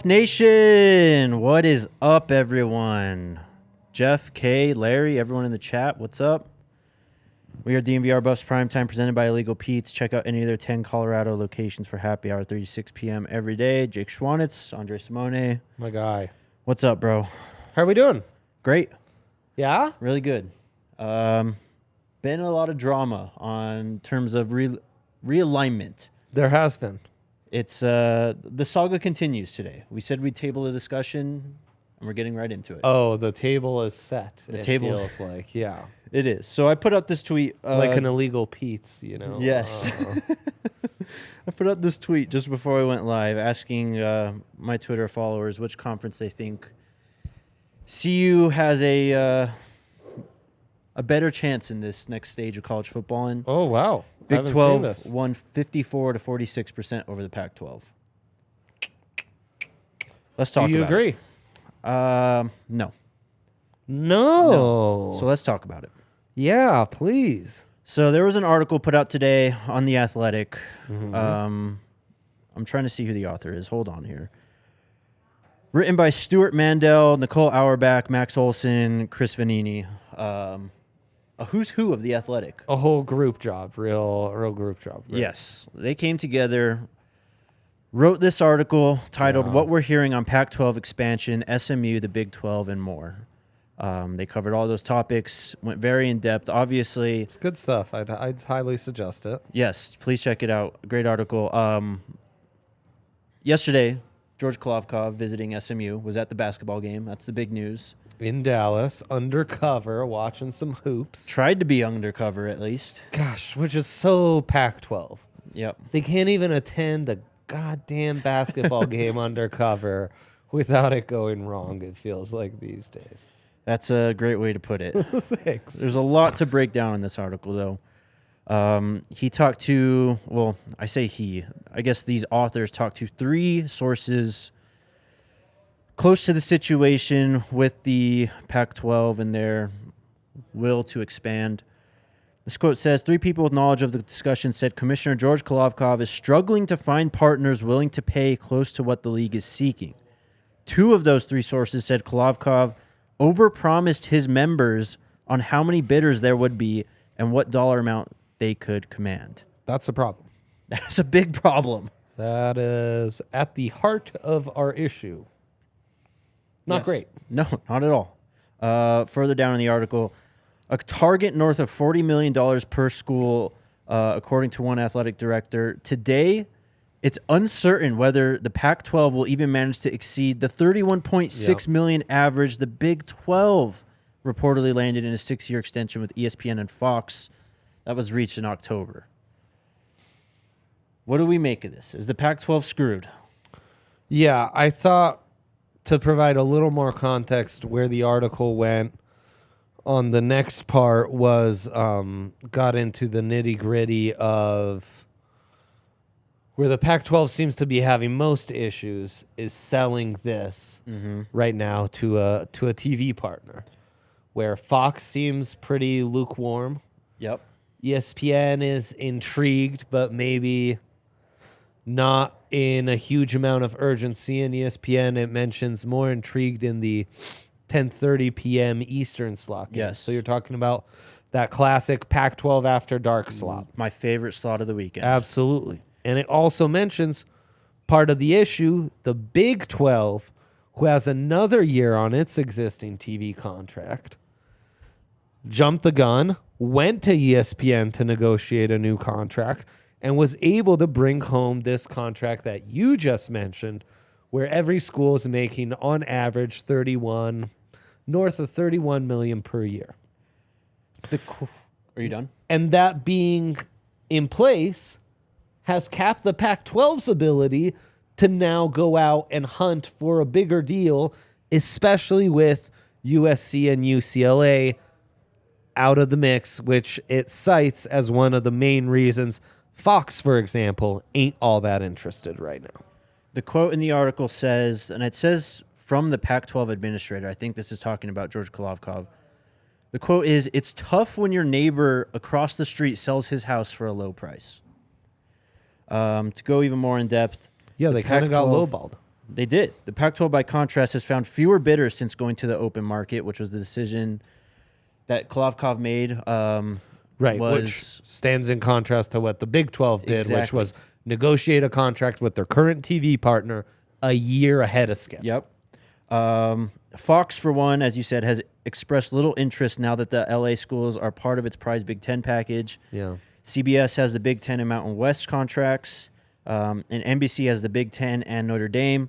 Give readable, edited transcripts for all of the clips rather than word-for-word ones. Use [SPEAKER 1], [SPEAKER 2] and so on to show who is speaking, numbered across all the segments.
[SPEAKER 1] Buff Nation, what is up, everyone? Jeff, Kay, Larry, everyone in the chat, what's up? We are DNVR Buffs Primetime, presented by Illegal Pete's. Check out any of their 10 Colorado locations for happy hour, 36 p.m. every day. Jake Schwanitz, Andre Simone.
[SPEAKER 2] My guy.
[SPEAKER 1] What's up, bro?
[SPEAKER 2] How are we doing?
[SPEAKER 1] Great.
[SPEAKER 2] Yeah?
[SPEAKER 1] Really good. Been a lot of drama on terms of realignment.
[SPEAKER 2] There has been.
[SPEAKER 1] It's the saga continues today. We said we'd table the discussion, and we're getting right into it.
[SPEAKER 2] Oh, the table is set.
[SPEAKER 1] The table
[SPEAKER 2] feels like, yeah.
[SPEAKER 1] It is. So I put up this tweet.
[SPEAKER 2] Like an Illegal Pete's, you know?
[SPEAKER 1] Yes. I put up this tweet just before I went live asking my Twitter followers which conference they think CU has a better chance in this next stage of college football in.
[SPEAKER 2] Oh, wow.
[SPEAKER 1] Big-12 won 54 to 46% over the Pac-12. Let's talk about it.
[SPEAKER 2] Do you agree?
[SPEAKER 1] No.
[SPEAKER 2] No.
[SPEAKER 1] So let's talk about it.
[SPEAKER 2] Yeah, please.
[SPEAKER 1] So there was an article put out today on The Athletic.
[SPEAKER 2] Mm-hmm.
[SPEAKER 1] I'm trying to see who the author is. Hold on here. Written by Stuart Mandel, Nicole Auerbach, Max Olson, Chris Vanini. A who's who of The Athletic.
[SPEAKER 2] A whole group job. Real group job. Right?
[SPEAKER 1] Yes. They came together, wrote this article titled What We're Hearing on Pac-12 Expansion, SMU, the Big 12, and More. They covered all those topics, went very in-depth. Obviously,
[SPEAKER 2] It's good stuff. I'd highly suggest it.
[SPEAKER 1] yes, please check it out. Great article. Yesterday, George Kolovkov visiting SMU was at the basketball game. That's the big news.
[SPEAKER 2] In Dallas, undercover, watching some hoops.
[SPEAKER 1] Tried to be undercover at least.
[SPEAKER 2] Gosh, which is so Pac-12.
[SPEAKER 1] Yep.
[SPEAKER 2] They can't even attend a goddamn basketball game undercover without it going wrong, it feels like these days.
[SPEAKER 1] That's a great way to put it.
[SPEAKER 2] Thanks.
[SPEAKER 1] There's a lot to break down in this article, though. He talked to, well, I say he, I guess these authors talked to 3 sources close to the situation with the Pac-12 and their will to expand. This quote says, 3 people with knowledge of the discussion said Commissioner George Kolovkov is struggling to find partners willing to pay close to what the league is seeking. 2 of those 3 sources said Kolovkov overpromised his members on how many bidders there would be and what dollar amount they could command.
[SPEAKER 2] That's a problem.
[SPEAKER 1] That's a big problem.
[SPEAKER 2] That is at the heart of our issue. Not
[SPEAKER 1] Yes.
[SPEAKER 2] great.
[SPEAKER 1] No, not at all. Further down in the article, a target north of $40 million per school, according to one athletic director. Today, it's uncertain whether the Pac-12 will even manage to exceed the $31.6 million average the Big 12 reportedly landed in a 6-year extension with ESPN and Fox that was reached in October. What do we make of this? Is the Pac-12 screwed?
[SPEAKER 2] Yeah, I thought to provide a little more context where the article went on the next part was got into the nitty-gritty of where the Pac-12 seems to be having most issues is selling this right now to a TV partner, where Fox seems pretty lukewarm.
[SPEAKER 1] Yep.
[SPEAKER 2] ESPN is intrigued, but maybe not in a huge amount of urgency. In ESPN, it mentions more intrigued in the 10:30 p.m. Eastern slot game.
[SPEAKER 1] Yes.
[SPEAKER 2] So you're talking about that classic Pac-12 after dark slot.
[SPEAKER 1] My favorite slot of the weekend.
[SPEAKER 2] Absolutely. And it also mentions part of the issue, the Big 12, who has another year on its existing TV contract, jumped the gun, went to ESPN to negotiate a new contract, and was able to bring home this contract that you just mentioned, where every school is making on average north of $31 million per year.
[SPEAKER 1] Are you done?
[SPEAKER 2] And that being in place has capped the Pac-12's ability to now go out and hunt for a bigger deal, especially with USC and UCLA out of the mix, which it cites as one of the main reasons Fox, for example, ain't all that interested right now.
[SPEAKER 1] The quote in the article says, and it says from the Pac-12 administrator, I think this is talking about George Kolovkov. The quote is, "It's tough when your neighbor across the street sells his house for a low price." To go even more in depth,
[SPEAKER 2] Yeah, they kind of got
[SPEAKER 1] Pac-12
[SPEAKER 2] lowballed.
[SPEAKER 1] They did. The Pac-12, by contrast, has found fewer bidders since going to the open market, which was the decision that Klavkov made.
[SPEAKER 2] Right,
[SPEAKER 1] was
[SPEAKER 2] which stands in contrast to what the Big 12 did, which
[SPEAKER 1] Exactly.
[SPEAKER 2] was negotiate a contract with their current TV partner a year ahead of schedule.
[SPEAKER 1] Yep. Fox, for one, as you said, has expressed little interest now that the LA schools are part of its prize Big Ten package.
[SPEAKER 2] Yeah.
[SPEAKER 1] CBS has the Big Ten and Mountain West contracts, and NBC has the Big Ten and Notre Dame.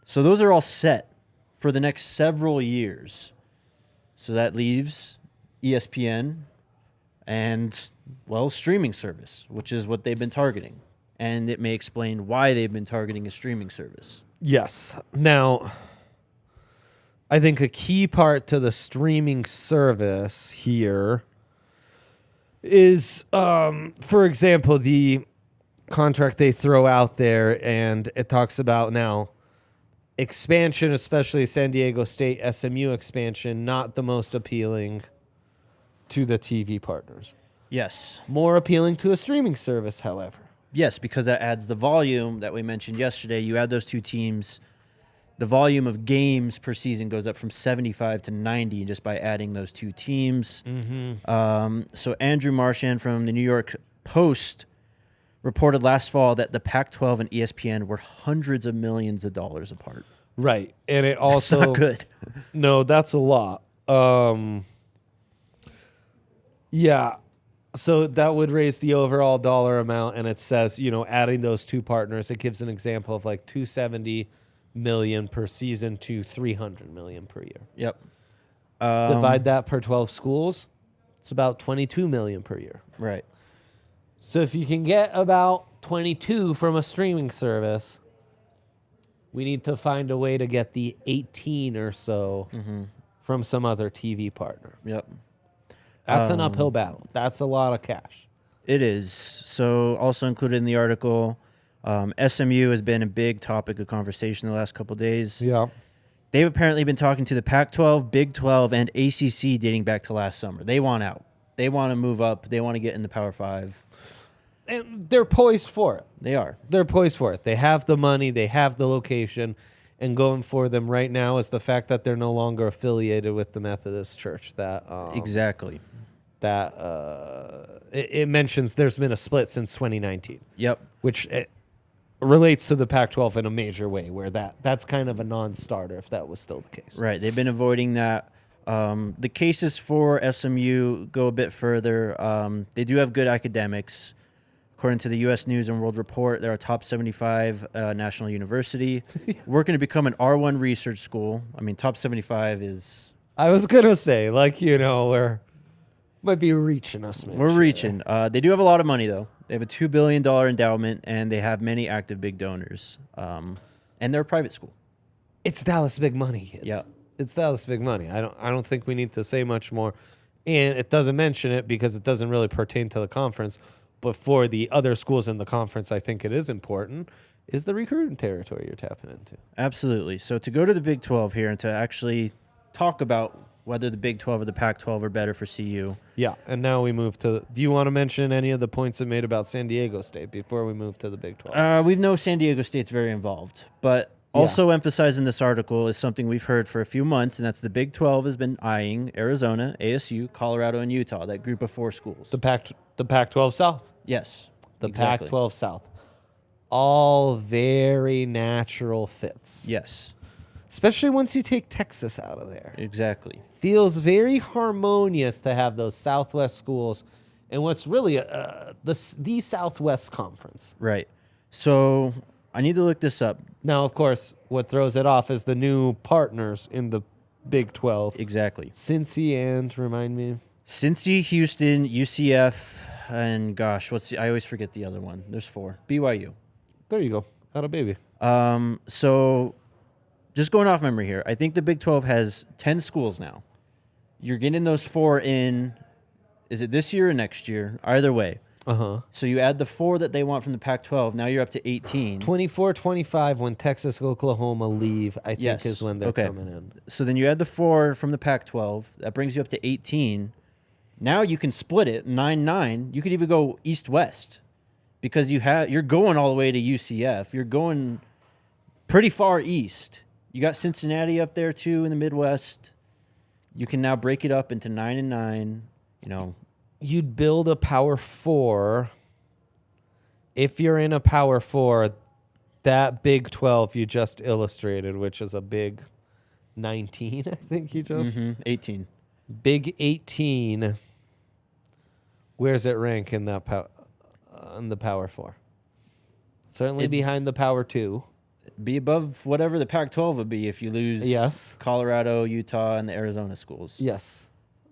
[SPEAKER 1] So those are all set for the next several years. So that leaves ESPN and, well, streaming service, which is what they've been targeting. And it may explain why they've been targeting a streaming service.
[SPEAKER 2] Yes. Now, I think a key part to the streaming service here is, for example, the contract they throw out there, and it talks about now expansion, especially San Diego State SMU expansion, not the most appealing to the TV partners.
[SPEAKER 1] Yes.
[SPEAKER 2] More appealing to a streaming service, however.
[SPEAKER 1] Yes, because that adds the volume that we mentioned yesterday. You add those two teams, the volume of games per season goes up from 75 to 90 just by adding those two teams. So Andrew Marchand from the New York Post reported last fall that the Pac-12 and ESPN were hundreds of millions of dollars apart.
[SPEAKER 2] Right. And it
[SPEAKER 1] That's
[SPEAKER 2] also...
[SPEAKER 1] not good.
[SPEAKER 2] No, that's a lot. Yeah. So that would raise the overall dollar amount, and it says, adding those two partners, it gives an example of like $270 million per season to $300 million per year.
[SPEAKER 1] Yep.
[SPEAKER 2] Divide that per 12 schools, it's about $22 million per year.
[SPEAKER 1] Right.
[SPEAKER 2] So if you can get about 22 from a streaming service, we need to find a way to get the 18 or so from some other TV partner.
[SPEAKER 1] Yep.
[SPEAKER 2] That's an uphill battle. That's a lot of cash.
[SPEAKER 1] It is. So also included in the article, SMU has been a big topic of conversation the last couple of days.
[SPEAKER 2] Yeah.
[SPEAKER 1] They've apparently been talking to the Pac-12, Big 12, and ACC dating back to last summer. They want out. They want to move up. They want to get in the Power 5.
[SPEAKER 2] And they're poised for it.
[SPEAKER 1] They are.
[SPEAKER 2] They're poised for it. They have the money. They have the location. And going for them right now is the fact that they're no longer affiliated with the Methodist Church. That
[SPEAKER 1] Exactly.
[SPEAKER 2] That it mentions there's been a split since 2019.
[SPEAKER 1] Yep.
[SPEAKER 2] Which relates to the Pac-12 in a major way, where that's kind of a non-starter if that was still the case.
[SPEAKER 1] Right. They've been avoiding that. The cases for SMU go a bit further. They do have good academics. According to the U.S. News and World Report, they're a top 75 national university. Working to become an R1 research school. I mean, top 75 is...
[SPEAKER 2] I was going to say, we're might be reaching us.
[SPEAKER 1] We're reaching. They do have a lot of money, though. They have a $2 billion endowment, and they have many active big donors. And they're a private school.
[SPEAKER 2] It's Dallas big money, kids.
[SPEAKER 1] Yeah.
[SPEAKER 2] It's Dallas big money. I don't think we need to say much more. And it doesn't mention it because it doesn't really pertain to the conference. But for the other schools in the conference, I think it is important, is the recruiting territory you're tapping into.
[SPEAKER 1] Absolutely. So to go to the Big 12 here and to actually talk about whether the Big 12 or the Pac-12 are better for CU.
[SPEAKER 2] Yeah, and now we move to... Do you want to mention any of the points it made about San Diego State before we move to the Big 12?
[SPEAKER 1] We know San Diego State's very involved, but also emphasized in this article is something we've heard for a few months, and that's the Big 12 has been eyeing Arizona, ASU, Colorado, and Utah, that group of 4 schools.
[SPEAKER 2] The Pac-12 South.
[SPEAKER 1] Yes.
[SPEAKER 2] The
[SPEAKER 1] exactly.
[SPEAKER 2] Pac-12 South. All very natural fits.
[SPEAKER 1] Yes.
[SPEAKER 2] Especially once you take Texas out of there.
[SPEAKER 1] Exactly.
[SPEAKER 2] Feels very harmonious to have those Southwest schools and what's really the Southwest Conference.
[SPEAKER 1] Right. So I need to look this up.
[SPEAKER 2] Now, of course, what throws it off is the new partners in the Big 12.
[SPEAKER 1] Exactly.
[SPEAKER 2] Cincy and, remind me.
[SPEAKER 1] Cincy, Houston, UCF, and gosh, I always forget the other one. There's 4. BYU.
[SPEAKER 2] There you go. Had a baby.
[SPEAKER 1] So just going off memory here, I think the Big 12 has 10 schools now. You're getting those 4 in, is it this year or next year? Either way.
[SPEAKER 2] Uh-huh.
[SPEAKER 1] So you add the 4 that they want from the Pac-12. Now you're up to 18.
[SPEAKER 2] 24, 25 when Texas, Oklahoma leave, I think is when they're coming in.
[SPEAKER 1] So then you add the 4 from the Pac-12. That brings you up to 18. Now you can split it 9-9. You could even go east-west because you're going all the way to UCF. You're going pretty far east. You got Cincinnati up there too in the Midwest. You can now break it up into 9 and 9. You know,
[SPEAKER 2] you'd build a Power 4. If you're in a Power 4, that Big 12 you just illustrated, which is a Big 19, I think you just
[SPEAKER 1] 18.
[SPEAKER 2] Big 18. Where's it rank in that in the Power 4? Certainly behind the Power 2.
[SPEAKER 1] Be above whatever the Pac-12 would be if you lose Colorado, Utah, and the Arizona schools.
[SPEAKER 2] Yes.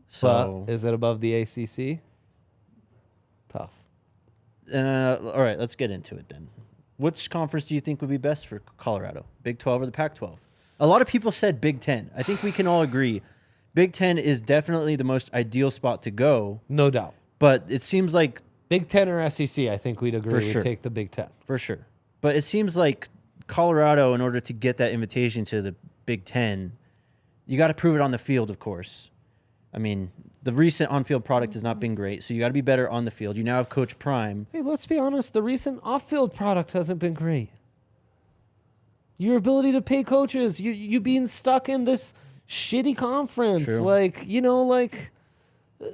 [SPEAKER 1] So
[SPEAKER 2] but is it above the ACC? Tough.
[SPEAKER 1] All right, let's get into it then. Which conference do you think would be best for Colorado? Big 12 or the Pac-12? A lot of people said Big 10. I think we can all agree Big 10 is definitely the most ideal spot to go.
[SPEAKER 2] No doubt.
[SPEAKER 1] But it seems like
[SPEAKER 2] Big 10 or SEC, I think we'd agree. We'd take the Big 10.
[SPEAKER 1] For sure. But it seems like Colorado, in order to get that invitation to the Big 10, you got to prove it on the field, of course. I mean, the recent on-field product has not been great, so you got to be better on the field. You now have Coach Prime.
[SPEAKER 2] Hey, let's be honest. The recent off-field product hasn't been great. Your ability to pay coaches, you being stuck in this shitty conference.
[SPEAKER 1] True.
[SPEAKER 2] Like,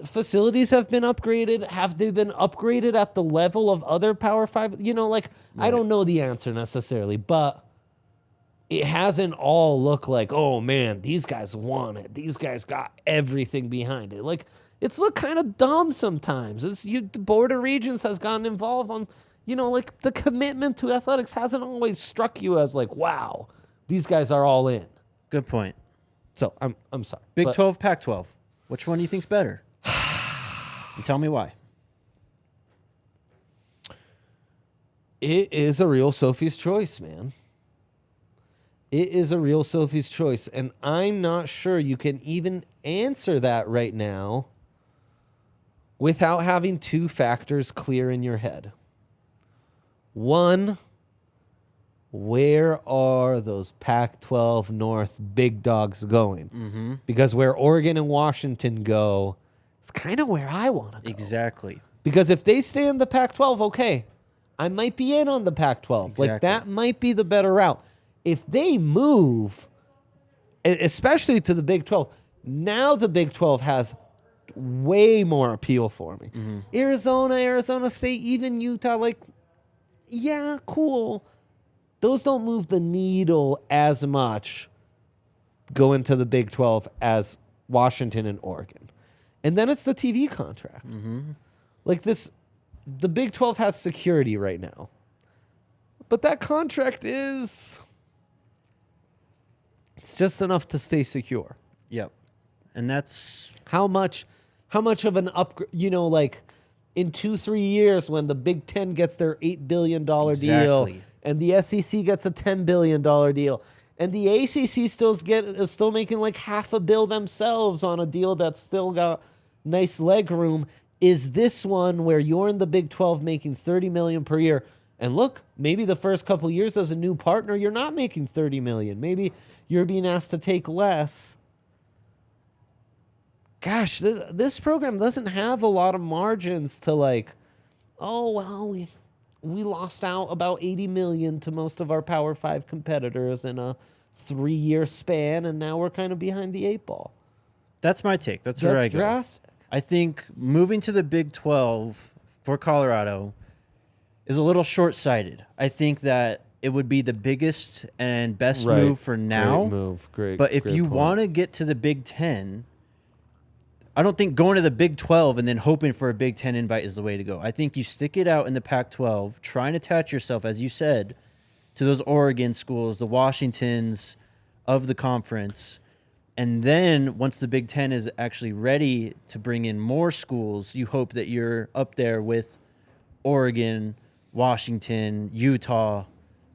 [SPEAKER 2] facilities have been upgraded. Have they been upgraded at the level of other Power 5? Right. I don't know the answer necessarily, but it hasn't all looked like, oh, man, these guys want it. These guys got everything behind it. Like, it's looked kind of dumb sometimes. The Board of Regents has gotten involved on, the commitment to athletics hasn't always struck you as like, wow, these guys are all in.
[SPEAKER 1] Good point.
[SPEAKER 2] So I'm sorry.
[SPEAKER 1] Big 12, Pac-12. Which one do you think's better? And tell me why.
[SPEAKER 2] It is a real Sophie's choice, man. It is a real Sophie's choice. And I'm not sure you can even answer that right now without having two factors clear in your head. One, where are those Pac-12 North big dogs going? Because where Oregon and Washington go, it's kind of where I want to go.
[SPEAKER 1] Exactly.
[SPEAKER 2] Because if they stay in the Pac-12, okay, I might be in on the Pac-12.
[SPEAKER 1] Exactly.
[SPEAKER 2] Like, that might be the better route. If they move, especially to the Big 12, now the Big 12 has way more appeal for me. Arizona State, even Utah, like, yeah, cool. Those don't move the needle as much going to the Big 12 as Washington and Oregon. And then it's the TV contract. Like the Big 12 has security right now. But that contract it's just enough to stay secure.
[SPEAKER 1] Yep. And that's
[SPEAKER 2] how much of an upgrade, in 2-3 years when the Big 10 gets their $8 billion deal and the SEC gets a $10 billion deal and the ACC is still making like $500 million themselves on a deal that's still got nice leg room. Is this one where you're in the Big 12 making $30 million per year? And look, maybe the first couple of years as a new partner, you're not making $30 million. Maybe you're being asked to take less. Gosh, this program doesn't have a lot of margins to like, oh, well, we lost out about $80 million to most of our Power 5 competitors in a 3-year span, and now we're kind of behind the 8 ball.
[SPEAKER 1] That's my take. That's where I go.
[SPEAKER 2] Drastic.
[SPEAKER 1] I think moving to the Big 12 for Colorado is a little short-sighted. I think that it would be the biggest and best move for now.
[SPEAKER 2] Great move. Great.
[SPEAKER 1] But if you want to get to the Big 10, I don't think going to the Big 12 and then hoping for a Big 10 invite is the way to go. I think you stick it out in the Pac-12, try and attach yourself, as you said, to those Oregon schools, the Washingtons of the conference. And then once the Big 10 is actually ready to bring in more schools, you hope that you're up there with Oregon, Washington, Utah.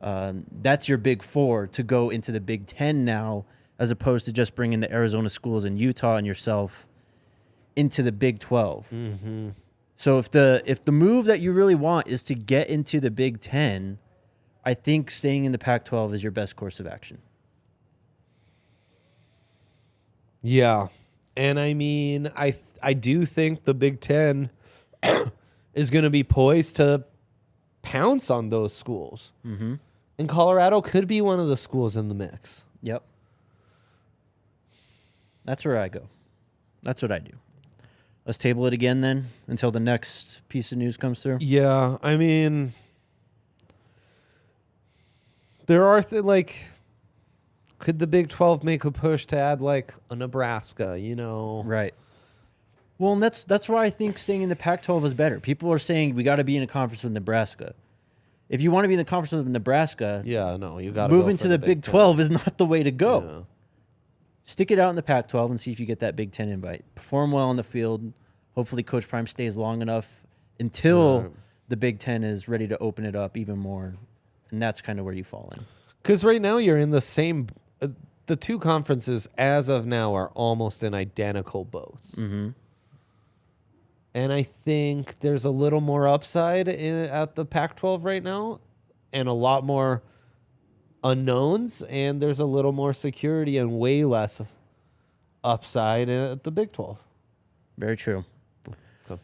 [SPEAKER 1] That's your Big 4 to go into the Big 10 now, as opposed to just bringing the Arizona schools and Utah and yourself into the Big 12. So if the move that you really want is to get into the Big 10, I think staying in the Pac-12 is your best course of action.
[SPEAKER 2] Yeah. And I mean, I do think the Big 10 is going to be poised to pounce on those schools. And Colorado could be one of the schools in the mix.
[SPEAKER 1] Yep. That's where I go. That's what I do. Let's table it again then until the next piece of news comes through.
[SPEAKER 2] Yeah, I mean, there are could the Big 12 make a push to add like a Nebraska,
[SPEAKER 1] Right. Well, and that's why I think staying in the Pac-12 is better. People are saying we got to be in a conference with Nebraska. If you want to be in the conference with Nebraska,
[SPEAKER 2] Yeah, no, you got to
[SPEAKER 1] moving to the Big 12 is not the way to go.
[SPEAKER 2] Yeah.
[SPEAKER 1] Stick it out in the Pac-12 and see if you get that Big 10 invite. Perform well on the field. Hopefully Coach Prime stays long enough until the Big 10 is ready to open it up even more. And that's kind of where you fall in.
[SPEAKER 2] Because right now you're in the same the two conferences as of now are almost in identical boats.
[SPEAKER 1] Mm-hmm.
[SPEAKER 2] And I think there's a little more upside at the Pac-12 right now and a lot more unknowns, and there's a little more security and way less upside at the Big 12.
[SPEAKER 1] Very true.
[SPEAKER 2] Okay.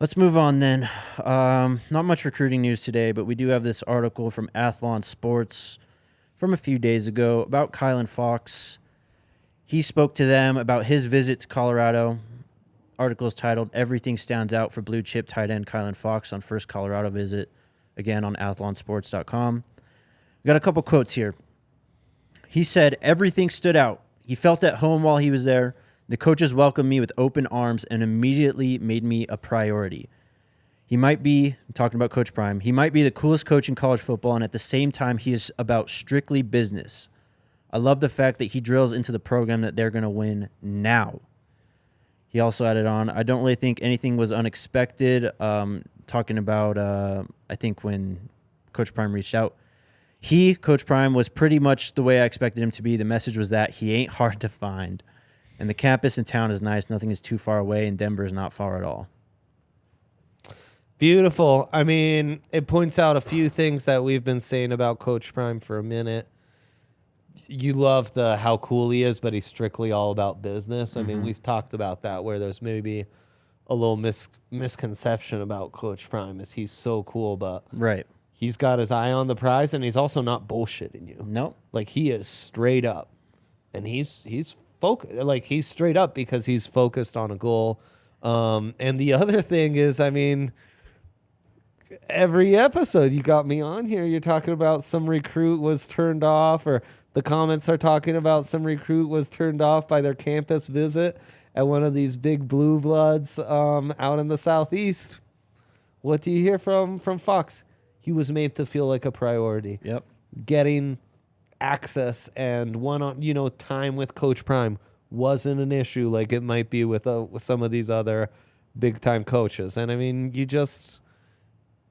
[SPEAKER 1] Let's move on then. Not much recruiting news today, but we do have this article from Athlon Sports from a few days ago about Kylan Fox. He spoke to them about his visit to Colorado. Article is titled, "Everything Stands Out for Blue Chip Tight End Kylan Fox on First Colorado Visit," again on athlonsports.com. We got a couple quotes here. He said, "Everything stood out. He felt at home while he was there. The coaches welcomed me with open arms and immediately made me a priority. He might be," talking about Coach Prime, "he might be the coolest coach in college football, and at the same time, he is about strictly business. I love the fact that he drills into the program that they're going to win now." He also added on, "I don't really think anything was unexpected." Talking about, I think when Coach Prime reached out, Coach Prime, was pretty much the way I expected him to be. The message was that he ain't hard to find. And the campus in town is nice. Nothing is too far away, and Denver is not far at all.
[SPEAKER 2] Beautiful. I mean, it points out a few things that we've been saying about Coach Prime for a minute. You love how cool he is, but he's strictly all about business. I mean, we've talked about that, where there's maybe a little misconception about Coach Prime is he's so cool, but
[SPEAKER 1] Right.
[SPEAKER 2] he's got his eye on the prize, and he's also not bullshitting you.
[SPEAKER 1] Nope.
[SPEAKER 2] Like, he is straight up, and he's focused. Like, he's straight up because he's focused on a goal. And the other thing is, I mean, every episode you got me on here, you're talking about some recruit was turned off, or the comments are talking about some recruit was turned off by their campus visit at one of these big blue bloods out in the Southeast. What do you hear from Fox? He was made to feel like a priority.
[SPEAKER 1] Yep.
[SPEAKER 2] Getting access and time with Coach Prime wasn't an issue like it might be with some of these other big time coaches. And I mean,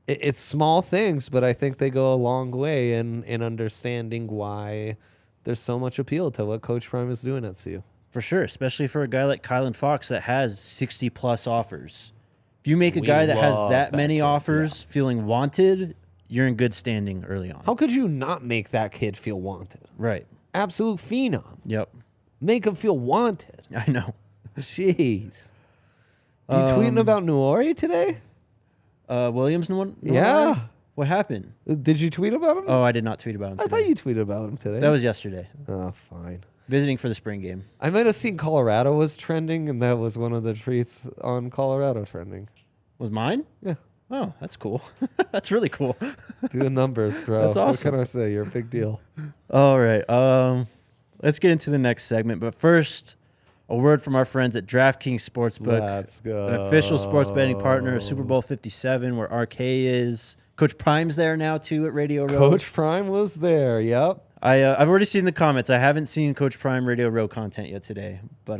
[SPEAKER 2] it's small things, but I think they go a long way in understanding why there's so much appeal to what Coach Prime is doing at CU.
[SPEAKER 1] For sure, especially for a guy like Kylan Fox that has 60-plus offers. If you make a guy that has that many offers feeling wanted, you're in good standing early on.
[SPEAKER 2] How could you not make that kid feel wanted?
[SPEAKER 1] Right.
[SPEAKER 2] Absolute phenom.
[SPEAKER 1] Yep.
[SPEAKER 2] Make him feel wanted.
[SPEAKER 1] I know.
[SPEAKER 2] Jeez. You tweeting about Nuori today?
[SPEAKER 1] Williams one?
[SPEAKER 2] Yeah.
[SPEAKER 1] What happened?
[SPEAKER 2] Did you tweet about him?
[SPEAKER 1] Oh, I did not tweet about him
[SPEAKER 2] I
[SPEAKER 1] today.
[SPEAKER 2] thought you tweeted about him today.
[SPEAKER 1] That was yesterday.
[SPEAKER 2] Oh, fine.
[SPEAKER 1] Visiting for the spring game.
[SPEAKER 2] I might have seen Colorado was trending, and that was one of the tweets on Colorado trending.
[SPEAKER 1] Was mine?
[SPEAKER 2] Yeah.
[SPEAKER 1] Oh, that's cool. That's really cool.
[SPEAKER 2] Doing numbers, bro.
[SPEAKER 1] That's awesome.
[SPEAKER 2] What can I say? You're a big deal.
[SPEAKER 1] All right. Let's get into the next segment. But first, a word from our friends at DraftKings Sportsbook.
[SPEAKER 2] Let's go.
[SPEAKER 1] An official sports betting partner of Super Bowl 57, where RK is. Coach Prime's there now, too, at Radio Row.
[SPEAKER 2] Coach Prime was there. Yep.
[SPEAKER 1] I've already seen the comments. I haven't seen Coach Prime Radio Row content yet today, but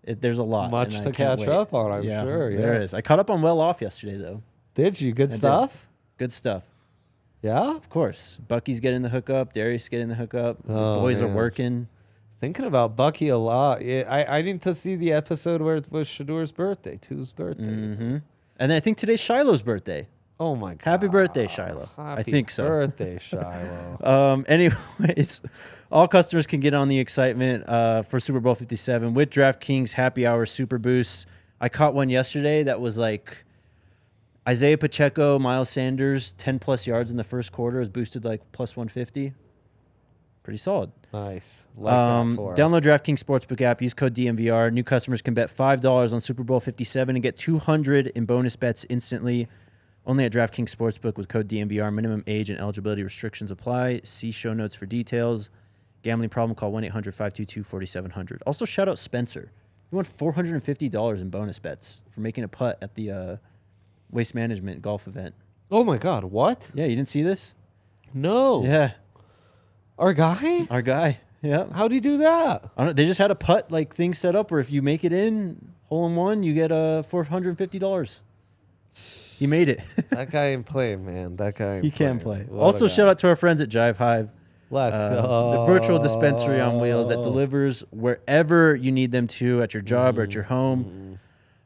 [SPEAKER 1] there's a lot.
[SPEAKER 2] Much
[SPEAKER 1] and
[SPEAKER 2] to
[SPEAKER 1] I can't
[SPEAKER 2] catch
[SPEAKER 1] wait.
[SPEAKER 2] up on, I'm sure.
[SPEAKER 1] There
[SPEAKER 2] yes.
[SPEAKER 1] is. I caught up on Well Off yesterday, though.
[SPEAKER 2] Did you? Good
[SPEAKER 1] I
[SPEAKER 2] stuff?
[SPEAKER 1] Good stuff.
[SPEAKER 2] Yeah?
[SPEAKER 1] Of course. Bucky's getting the hookup. Darius getting the hookup. The
[SPEAKER 2] Oh,
[SPEAKER 1] boys are
[SPEAKER 2] man.
[SPEAKER 1] working.
[SPEAKER 2] Thinking about Bucky a lot. Yeah, I need to see the episode where it was Shadur's birthday, Tu's birthday.
[SPEAKER 1] Mm-hmm. And I think today's Shiloh's birthday.
[SPEAKER 2] Oh, my God.
[SPEAKER 1] Happy birthday, Shiloh. I
[SPEAKER 2] Happy
[SPEAKER 1] think so.
[SPEAKER 2] birthday, Shiloh.
[SPEAKER 1] Anyways, all customers can get on the excitement for Super Bowl 57 with DraftKings Happy Hour Super Boosts. I caught one yesterday that was like, Isaiah Pacheco, Miles Sanders, 10-plus yards in the first quarter is boosted like plus 150. Pretty solid.
[SPEAKER 2] Nice. Like that for
[SPEAKER 1] Download
[SPEAKER 2] us.
[SPEAKER 1] DraftKings Sportsbook app. Use code DNVR. New customers can bet $5 on Super Bowl 57 and get $200 in bonus bets instantly. Only at DraftKings Sportsbook with code DNVR. Minimum age and eligibility restrictions apply. See show notes for details. Gambling problem, call 1-800-522-4700. Also, shout out Spencer. He won $450 in bonus bets for making a putt at the Waste Management golf event.
[SPEAKER 2] Oh, my God. What?
[SPEAKER 1] Yeah, you didn't see this?
[SPEAKER 2] No.
[SPEAKER 1] Yeah,
[SPEAKER 2] Our guy?
[SPEAKER 1] our guy. Yeah.
[SPEAKER 2] How'd he do that?
[SPEAKER 1] I don't, they just had a putt like thing set up where if you make it in, hole in one, you get $450. He made it.
[SPEAKER 2] That guy ain't playing, man. That guy ain't
[SPEAKER 1] He can
[SPEAKER 2] playing.
[SPEAKER 1] play.
[SPEAKER 2] What
[SPEAKER 1] Also,
[SPEAKER 2] a guy.
[SPEAKER 1] shout out to our friends at Jive Hive.
[SPEAKER 2] Let's go.
[SPEAKER 1] The virtual dispensary on wheels that delivers wherever you need them to, at your job or at your home.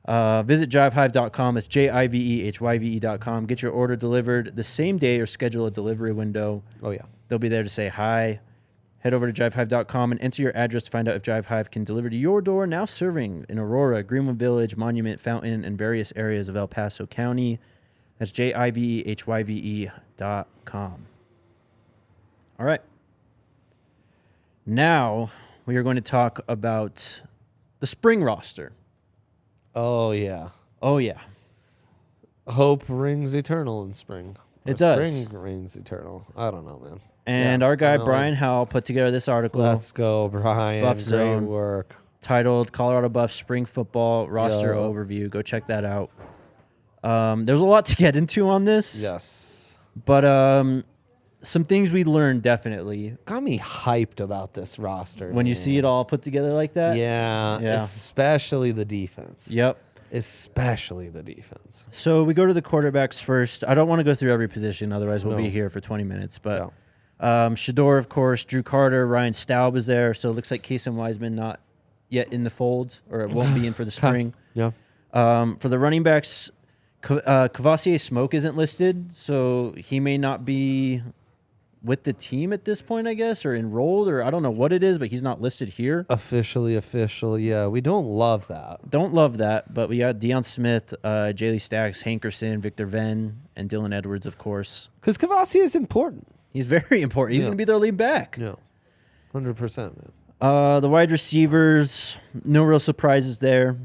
[SPEAKER 1] Visit jivehive.com. It's JIVEHYVE.com. Get your order delivered the same day or schedule a delivery window.
[SPEAKER 2] Oh, yeah.
[SPEAKER 1] They'll be there to say hi. Head over to jivehive.com and enter your address to find out if Jive Hive can deliver to your door. Now serving in Aurora, Greenwood Village, Monument, Fountain, and various areas of El Paso County. That's JIVEHYVE.com. All right. Now we are going to talk about the spring roster.
[SPEAKER 2] Oh, yeah.
[SPEAKER 1] Oh, yeah.
[SPEAKER 2] Hope rings eternal in spring.
[SPEAKER 1] It
[SPEAKER 2] Or
[SPEAKER 1] does.
[SPEAKER 2] Spring reigns eternal. I don't know, man.
[SPEAKER 1] And
[SPEAKER 2] Yeah,
[SPEAKER 1] our guy,
[SPEAKER 2] I know.
[SPEAKER 1] Brian Howell, put together this article
[SPEAKER 2] Let's go, Brian.
[SPEAKER 1] Buff
[SPEAKER 2] Great
[SPEAKER 1] Zone.
[SPEAKER 2] work.
[SPEAKER 1] titled Colorado Buffs Spring Football Roster
[SPEAKER 2] Yeah.
[SPEAKER 1] Overview. Go check that out. There's a lot to get into on this.
[SPEAKER 2] Yes.
[SPEAKER 1] But some things we learned definitely
[SPEAKER 2] Got me hyped about this roster.
[SPEAKER 1] when you see it all put together like that.
[SPEAKER 2] Yeah,
[SPEAKER 1] Yeah.
[SPEAKER 2] especially the defense.
[SPEAKER 1] Yep.
[SPEAKER 2] Especially the defense.
[SPEAKER 1] So we go to the quarterbacks first. I don't want to go through every position, otherwise we'll
[SPEAKER 2] No.
[SPEAKER 1] be here for 20 minutes. But
[SPEAKER 2] No.
[SPEAKER 1] Shador, of course, Drew Carter, Ryan Staub is there. So it looks like Casey Wiseman not yet in the fold, or it won't be in for the spring.
[SPEAKER 2] Yeah.
[SPEAKER 1] For the running backs, Kavasier Smoke isn't listed, so he may not be with the team at this point, I guess, or enrolled, or I don't know what it is, but he's not listed here.
[SPEAKER 2] Officially official. Yeah, we don't love that.
[SPEAKER 1] Don't love that, but we got Deion Smith, Jaylee Stacks, Hankerson, Victor Venn, and Dylan Edwards, of course.
[SPEAKER 2] Because Kavasi is important.
[SPEAKER 1] He's very important. He's
[SPEAKER 2] Yeah.
[SPEAKER 1] going to be their lead back.
[SPEAKER 2] No. 100%, man.
[SPEAKER 1] The wide receivers, no real surprises there.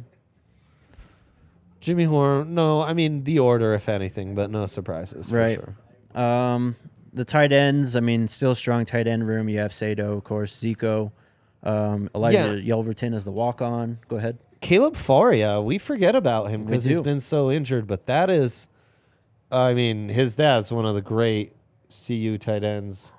[SPEAKER 2] Jimmy Horn, no, I mean the order, if anything, but no surprises
[SPEAKER 1] Right.
[SPEAKER 2] for sure.
[SPEAKER 1] The tight ends, I mean, still strong tight end room. You have Sato, of course, Zico, Elijah Yelverton as the walk-on. Go ahead.
[SPEAKER 2] Caleb Faria, we forget about him because he's
[SPEAKER 1] do.
[SPEAKER 2] been so injured, but that is, I mean, his dad's one of the great CU tight ends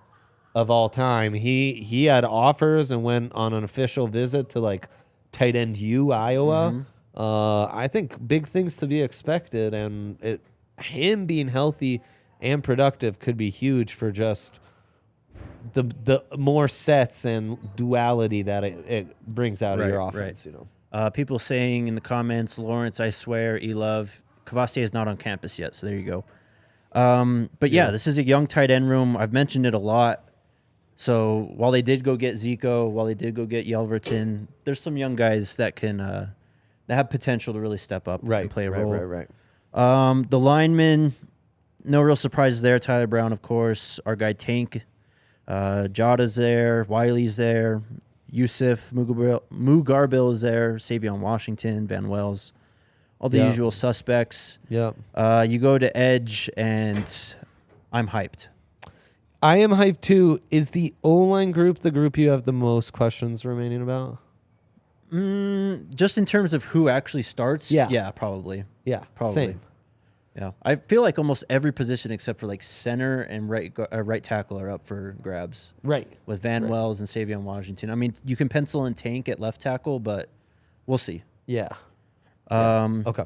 [SPEAKER 2] of all time. He had offers and went on an official visit to like tight end U, Iowa. I think big things to be expected, and him being healthy and productive could be huge for just the more sets and duality that it brings out of your
[SPEAKER 1] Right,
[SPEAKER 2] offense.
[SPEAKER 1] right.
[SPEAKER 2] You know.
[SPEAKER 1] People saying in the comments, Lawrence, I swear, E-Love, Cavassier is not on campus yet, so there you go. But yeah, this is a young tight end room. I've mentioned it a lot. So while they did go get Zico, while they did go get Yelverton, there's some young guys that can that have potential to really step up and play a role.
[SPEAKER 2] Right.
[SPEAKER 1] The linemen, no real surprises there. Tyler Brown, of course. Our guy Tank. Jada's there. Wiley's there. Yusuf Mugarbil is there. Savion Washington, Van Wells. All the
[SPEAKER 2] Yeah.
[SPEAKER 1] usual suspects.
[SPEAKER 2] Yeah.
[SPEAKER 1] You go to Edge, and I'm hyped.
[SPEAKER 2] I am hyped too. Is the O-line group the group you have the most questions remaining about?
[SPEAKER 1] Just in terms of who actually starts,
[SPEAKER 2] Yeah.
[SPEAKER 1] yeah, probably.
[SPEAKER 2] Yeah,
[SPEAKER 1] Probably.
[SPEAKER 2] same.
[SPEAKER 1] Yeah, I feel like almost every position except for like center and right tackle are up for grabs
[SPEAKER 2] Right.
[SPEAKER 1] with Van Wells and Savion Washington. I mean, you can pencil in Tank at left tackle, but we'll see.
[SPEAKER 2] Yeah.
[SPEAKER 1] Okay.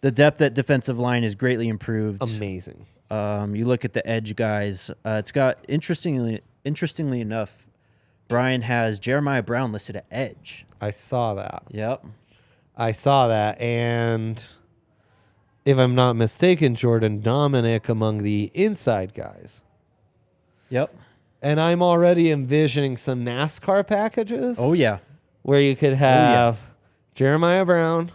[SPEAKER 1] The depth at defensive line is greatly improved.
[SPEAKER 2] Amazing.
[SPEAKER 1] You look at the edge guys. It's got interestingly enough, Brian has Jeremiah Brown listed at edge.
[SPEAKER 2] I saw that.
[SPEAKER 1] Yep.
[SPEAKER 2] I saw that. And if I'm not mistaken, Jordan Dominic among the inside guys.
[SPEAKER 1] Yep.
[SPEAKER 2] And I'm already envisioning some NASCAR packages.
[SPEAKER 1] Oh yeah.
[SPEAKER 2] Where you could have Jeremiah Brown,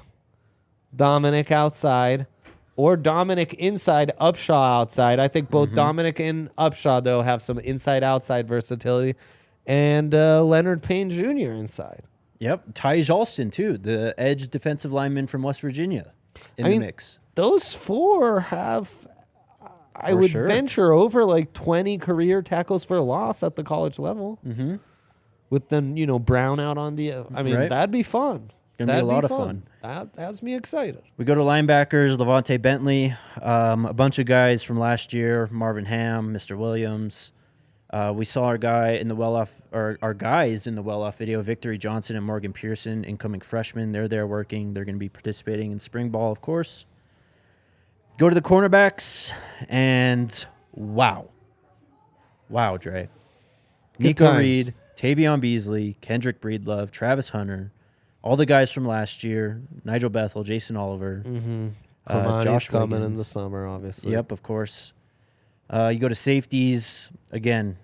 [SPEAKER 2] Dominic outside, or Dominic inside, Upshaw outside. I think both Dominic and Upshaw, though, have some inside-outside versatility. And Leonard Payne Jr. inside.
[SPEAKER 1] Yep. Tyus Alston, too, the edge defensive lineman from West Virginia in the mix.
[SPEAKER 2] Those four have, I would venture, over like 20 career tackles for a loss at the college level. Mm-hmm. With them, Brown out on the... that'd be fun.
[SPEAKER 1] Going to be a lot of fun.
[SPEAKER 2] That has me excited.
[SPEAKER 1] We go to linebackers, Levante Bentley, a bunch of guys from last year, Marvin Ham, Mr. Williams. We saw our guys in the well-off video, Victory Johnson and Morgan Pearson, incoming freshmen. They're there working. They're going to be participating in spring ball, of course. Go to the cornerbacks, and wow, Dre. Nico Reed, Tavion Beasley, Kendrick Breedlove, Travis Hunter, all the guys from last year, Nigel Bethel, Jason Oliver.
[SPEAKER 2] Josh coming in the summer, obviously.
[SPEAKER 1] Yep, of course. You go to safeties, again,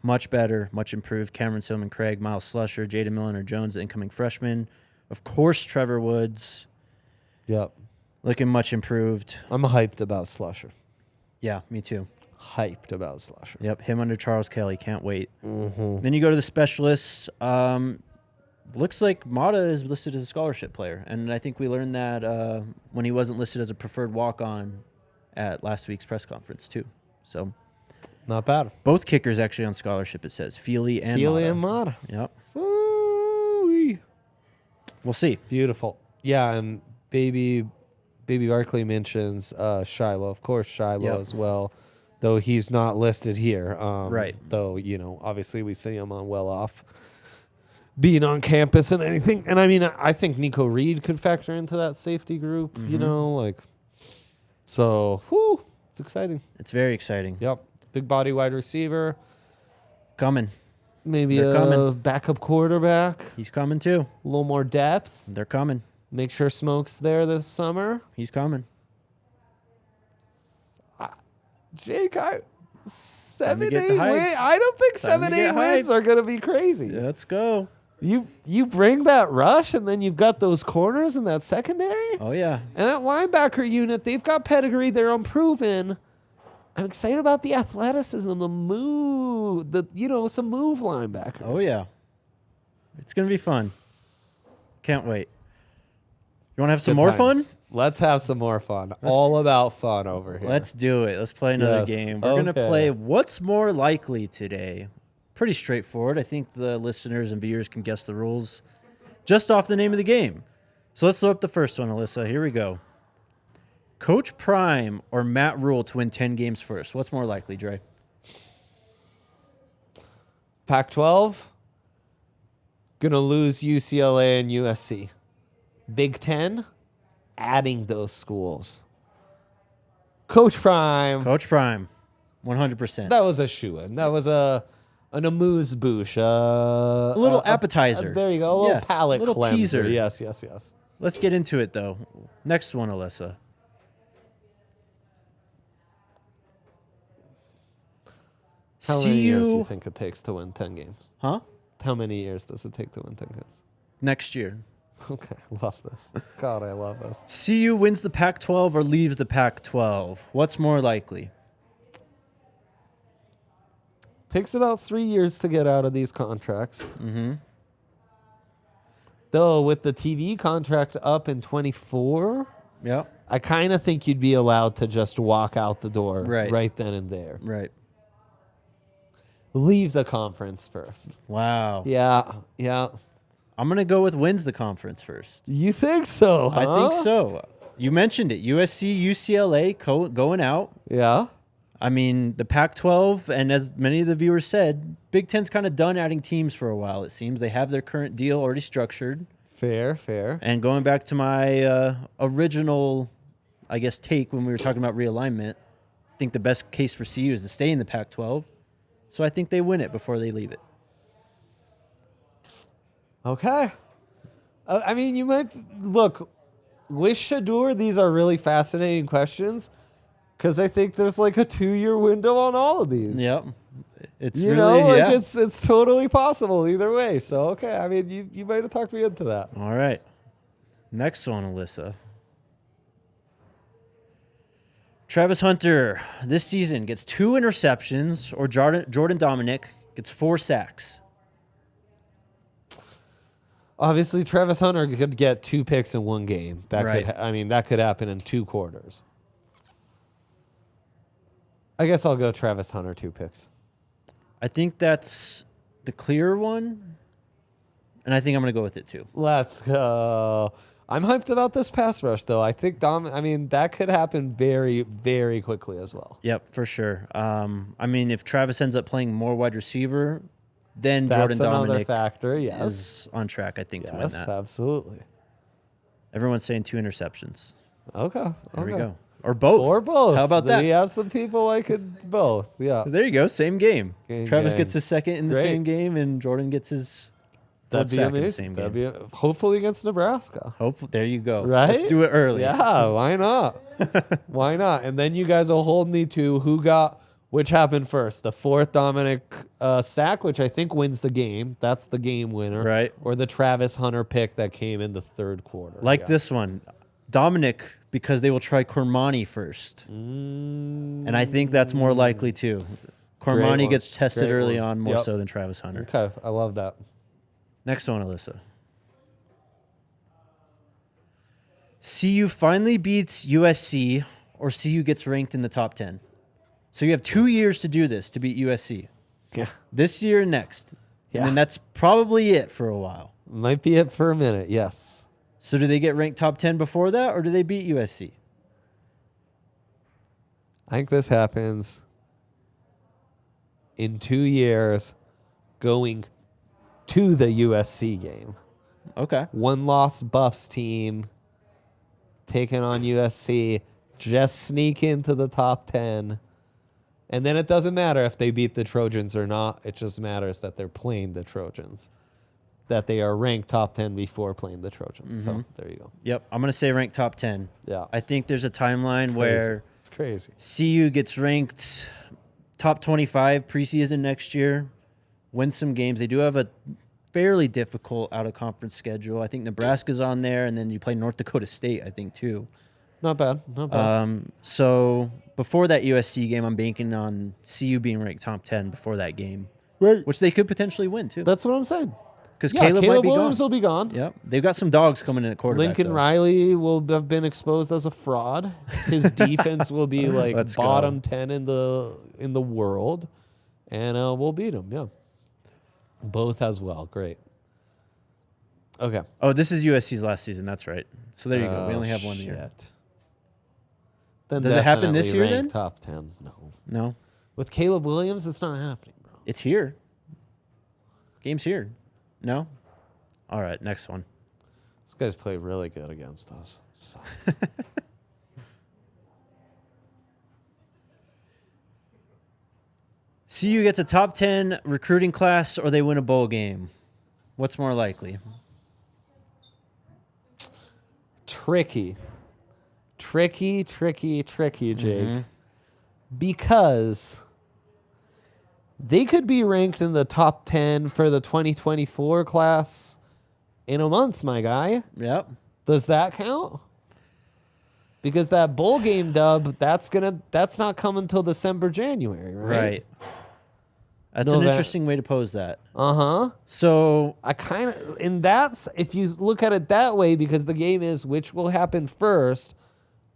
[SPEAKER 1] much better, much improved. Cameron Silman, Craig, Miles Slusher, Jaden Milliner-Jones, the incoming freshman. Of course, Trevor Woods.
[SPEAKER 2] Yep.
[SPEAKER 1] Looking much improved.
[SPEAKER 2] I'm hyped about Slusher.
[SPEAKER 1] Yeah, me too.
[SPEAKER 2] Hyped about Slusher.
[SPEAKER 1] Yep, him under Charles Kelly. Can't wait.
[SPEAKER 2] Mm-hmm.
[SPEAKER 1] Then you go to the specialists. Looks like Mata is listed as a scholarship player, and I think we learned that when he wasn't listed as a preferred walk-on at last week's press conference too. So,
[SPEAKER 2] not bad.
[SPEAKER 1] Both kickers actually on scholarship. It says Feely and
[SPEAKER 2] Mata.
[SPEAKER 1] Yep.
[SPEAKER 2] Ooh-wee.
[SPEAKER 1] We'll see.
[SPEAKER 2] Beautiful. Yeah, and Baby Barkley mentions Shiloh. Of course, Shiloh as well, though he's not listed here.
[SPEAKER 1] Right.
[SPEAKER 2] Though, obviously we see him on well-off being on campus and anything. And, I think Nico Reed could factor into that safety group, So, it's exciting.
[SPEAKER 1] It's very exciting.
[SPEAKER 2] Yep. Big body wide receiver.
[SPEAKER 1] Coming.
[SPEAKER 2] Maybe
[SPEAKER 1] They're coming.
[SPEAKER 2] Backup quarterback.
[SPEAKER 1] He's coming too.
[SPEAKER 2] A little more depth.
[SPEAKER 1] They're coming.
[SPEAKER 2] Make sure Smoke's there this summer.
[SPEAKER 1] He's coming.
[SPEAKER 2] Jake, 7-8 wins.
[SPEAKER 1] hyped.
[SPEAKER 2] I don't think
[SPEAKER 1] Time to
[SPEAKER 2] 7-8 wins
[SPEAKER 1] hyped.
[SPEAKER 2] are going to be crazy.
[SPEAKER 1] Yeah, let's go.
[SPEAKER 2] You bring that rush, and then you've got those corners in that secondary.
[SPEAKER 1] Oh, yeah.
[SPEAKER 2] And that linebacker unit, they've got pedigree. They're unproven. I'm excited about the athleticism, the move, some move linebackers.
[SPEAKER 1] Oh, yeah. It's going to be fun. Can't wait. You want to have some more fun?
[SPEAKER 2] Let's have some more fun. All about fun over here.
[SPEAKER 1] Let's do it. Let's play another game. We're going to play What's More Likely today. Pretty straightforward. I think the listeners and viewers can guess the rules just off the name of the game. So let's throw up the first one, Alyssa. Here we go. Coach Prime or Matt Rule to win 10 games first. What's more likely, Dre?
[SPEAKER 2] Pac-12, going to lose UCLA and USC. Big 10, adding those schools. Coach Prime.
[SPEAKER 1] Coach Prime, 100%.
[SPEAKER 2] That was a shoo-in. That was an amuse-bouche.
[SPEAKER 1] A little appetizer.
[SPEAKER 2] There you go. A little palate
[SPEAKER 1] little
[SPEAKER 2] cleanser.
[SPEAKER 1] Teaser.
[SPEAKER 2] Yes.
[SPEAKER 1] Let's get into it, though. Next one, Alyssa.
[SPEAKER 2] How many years do you think it takes to win 10 games?
[SPEAKER 1] Huh?
[SPEAKER 2] How many years does it take to win 10 games?
[SPEAKER 1] Next year.
[SPEAKER 2] Okay, love this. God, I love this.
[SPEAKER 1] CU wins the Pac-12 or leaves the Pac-12. What's more likely?
[SPEAKER 2] Takes about 3 years to get out of these contracts.
[SPEAKER 1] Mm-hmm.
[SPEAKER 2] Though with the TV contract up in 24,
[SPEAKER 1] Yep.
[SPEAKER 2] I kind of think you'd be allowed to just walk out the door right then and there.
[SPEAKER 1] Right.
[SPEAKER 2] Leave the conference first.
[SPEAKER 1] Wow.
[SPEAKER 2] Yeah.
[SPEAKER 1] I'm going to go with wins the conference first.
[SPEAKER 2] You think so, huh?
[SPEAKER 1] I think so. You mentioned it. USC, UCLA going out.
[SPEAKER 2] Yeah.
[SPEAKER 1] I mean, the Pac-12, and as many of the viewers said, Big Ten's kind of done adding teams for a while, it seems. They have their current deal already structured.
[SPEAKER 2] Fair.
[SPEAKER 1] And going back to my original, I guess, take when we were talking about realignment, I think the best case for CU is to stay in the Pac-12. So I think they win it before they leave it.
[SPEAKER 2] Okay. I mean, you might look with Shadur. These are really fascinating questions because I think there's like a 2-year window on all of these.
[SPEAKER 1] Yep, it's
[SPEAKER 2] it's totally possible either way. So okay, I mean, you might have talked me into that.
[SPEAKER 1] All right, next one, Alyssa. Travis Hunter this season gets 2 interceptions, or Jordan Dominic gets 4 sacks.
[SPEAKER 2] Obviously, Travis Hunter could get 2 picks in one game. That
[SPEAKER 1] Right.
[SPEAKER 2] that could happen in 2 quarters. I guess I'll go Travis Hunter 2 picks.
[SPEAKER 1] I think that's the clear one, and I think I'm going to go with it too.
[SPEAKER 2] Let's go. I'm hyped about this pass rush, though. I think that could happen very, very quickly as well.
[SPEAKER 1] Yep, for sure. If Travis ends up playing more wide receiver, then
[SPEAKER 2] That's
[SPEAKER 1] Jordan
[SPEAKER 2] another
[SPEAKER 1] Dominic
[SPEAKER 2] factor, yes.
[SPEAKER 1] is on track, I think, to win
[SPEAKER 2] Yes,
[SPEAKER 1] that.
[SPEAKER 2] absolutely.
[SPEAKER 1] Everyone's saying 2 interceptions.
[SPEAKER 2] Okay.
[SPEAKER 1] There we go. Or both.
[SPEAKER 2] Or both.
[SPEAKER 1] How about that?
[SPEAKER 2] We have some people like it both. Yeah.
[SPEAKER 1] There you go. Same game. Travis
[SPEAKER 2] Gang.
[SPEAKER 1] gets his second in the
[SPEAKER 2] Great.
[SPEAKER 1] same game, and Jordan gets his
[SPEAKER 2] That'd
[SPEAKER 1] third
[SPEAKER 2] be
[SPEAKER 1] sack in the
[SPEAKER 2] amazing.
[SPEAKER 1] same
[SPEAKER 2] That'd
[SPEAKER 1] game.
[SPEAKER 2] be hopefully against Nebraska.
[SPEAKER 1] Hopefully, there you go.
[SPEAKER 2] Right?
[SPEAKER 1] Let's do it early.
[SPEAKER 2] Yeah, why not? Why not? And then you guys will hold me to which happened first, the 4th Dominic sack, which I think wins the game. That's the game winner.
[SPEAKER 1] Right.
[SPEAKER 2] Or the Travis Hunter pick that came in the 3rd quarter.
[SPEAKER 1] Like this one. Dominic, because they will try Cormani first. And I think that's more likely too. Cormani
[SPEAKER 2] one.
[SPEAKER 1] gets tested
[SPEAKER 2] Great
[SPEAKER 1] early
[SPEAKER 2] one.
[SPEAKER 1] on more
[SPEAKER 2] Yep.
[SPEAKER 1] so than Travis Hunter.
[SPEAKER 2] Okay, I love that.
[SPEAKER 1] Next one, Alyssa. CU finally beats USC, or CU gets ranked in the top 10. So you have 2 years to do this to beat USC.
[SPEAKER 2] Yeah.
[SPEAKER 1] This year and next.
[SPEAKER 2] Yeah.
[SPEAKER 1] And then that's probably it for a while.
[SPEAKER 2] Might be it for a minute, yes.
[SPEAKER 1] So do they get ranked top 10 before that, or do they beat USC?
[SPEAKER 2] I think this happens in 2 years going to the USC game.
[SPEAKER 1] Okay.
[SPEAKER 2] 1-loss Buffs team taking on USC, just sneak into the top 10. And then it doesn't matter if they beat the Trojans or not. It just matters that they're playing the Trojans, that they are ranked top 10 before playing the Trojans. So there you go.
[SPEAKER 1] Yep. I'm going to say ranked top 10.
[SPEAKER 2] Yeah.
[SPEAKER 1] I think there's a timeline where
[SPEAKER 2] It's crazy.
[SPEAKER 1] CU gets ranked top 25 preseason next year, wins some games. They do have a fairly difficult out-of-conference schedule. I think Nebraska's on there, and then you play North Dakota State, I think, too.
[SPEAKER 2] Not bad. Not bad.
[SPEAKER 1] So before that USC game, I'm banking on CU being ranked top 10 before that game,
[SPEAKER 2] Right.
[SPEAKER 1] which they could potentially win, too.
[SPEAKER 2] That's what I'm saying.
[SPEAKER 1] Because
[SPEAKER 2] Yeah,
[SPEAKER 1] Caleb might be
[SPEAKER 2] Williams
[SPEAKER 1] gone.
[SPEAKER 2] will be gone.
[SPEAKER 1] Yep. They've got some dogs coming in at quarterback.
[SPEAKER 2] Lincoln
[SPEAKER 1] though.
[SPEAKER 2] Riley will have been exposed as a fraud. His defense will be like
[SPEAKER 1] Let's go.
[SPEAKER 2] bottom 10 in the world, and we'll beat him. Yeah, both as well. Great. Okay.
[SPEAKER 1] Oh, this is USC's last season. That's right. So there you go. We only have one year.
[SPEAKER 2] Shit. Then
[SPEAKER 1] Does it happen this
[SPEAKER 2] definitely
[SPEAKER 1] year
[SPEAKER 2] rank
[SPEAKER 1] then?
[SPEAKER 2] Top 10. No.
[SPEAKER 1] No,
[SPEAKER 2] With Caleb Williams, it's not happening, bro.
[SPEAKER 1] it's here. Game's here. No? All right, next one.
[SPEAKER 2] This guy's played really good against us. Sucks.
[SPEAKER 1] CU gets a top 10 recruiting class, or they win a bowl game. What's more likely?
[SPEAKER 2] Tricky, Jake.
[SPEAKER 1] Mm-hmm.
[SPEAKER 2] Because they could be ranked in the top 10 for the 2024 class in a month, my guy.
[SPEAKER 1] Yep.
[SPEAKER 2] Does that count? Because that bowl game dub, that's not coming till December, January, right?
[SPEAKER 1] Right. That's
[SPEAKER 2] No,
[SPEAKER 1] an
[SPEAKER 2] that-
[SPEAKER 1] interesting way to pose that.
[SPEAKER 2] Uh-huh.
[SPEAKER 1] So,
[SPEAKER 2] I kind of, and that's, if you look at it that way, because the game is which will happen first,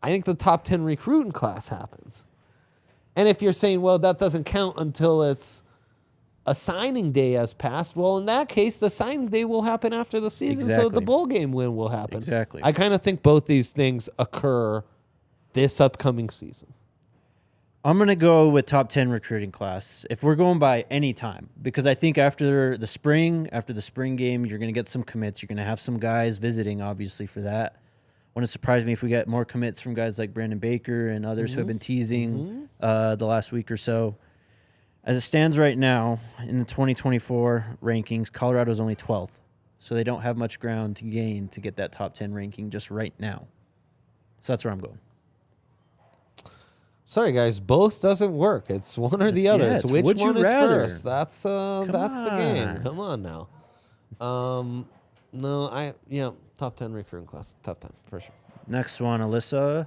[SPEAKER 2] I think the top 10 recruiting class happens. And if you're saying, well, that doesn't count until it's a signing day has passed, well, in that case, the signing day will happen after the season, so
[SPEAKER 1] Exactly.
[SPEAKER 2] the bowl game win will happen.
[SPEAKER 1] Exactly.
[SPEAKER 2] I kind of think both these things occur this upcoming season.
[SPEAKER 1] I'm going to go with top 10 recruiting class if we're going by any time, because I think after the spring game, you're going to get some commits. You're going to have some guys visiting, obviously, for that. Wouldn't surprise me if we get more commits from guys like Brandon Baker and others who have been teasing the last week or so. As it stands right now in the 2024 rankings, Colorado's only 12th, so they don't have much ground to gain to get that top 10 ranking just right now. So that's where I'm going.
[SPEAKER 2] Sorry, guys, both doesn't work. It's one or the
[SPEAKER 1] It's-
[SPEAKER 2] other.
[SPEAKER 1] yeah,
[SPEAKER 2] So
[SPEAKER 1] it's
[SPEAKER 2] which
[SPEAKER 1] would you
[SPEAKER 2] one is
[SPEAKER 1] rather.
[SPEAKER 2] first? That's the game.
[SPEAKER 1] on.
[SPEAKER 2] Come on now. No, top 10 recruiting class. Top 10 for sure.
[SPEAKER 1] Next one, Alyssa.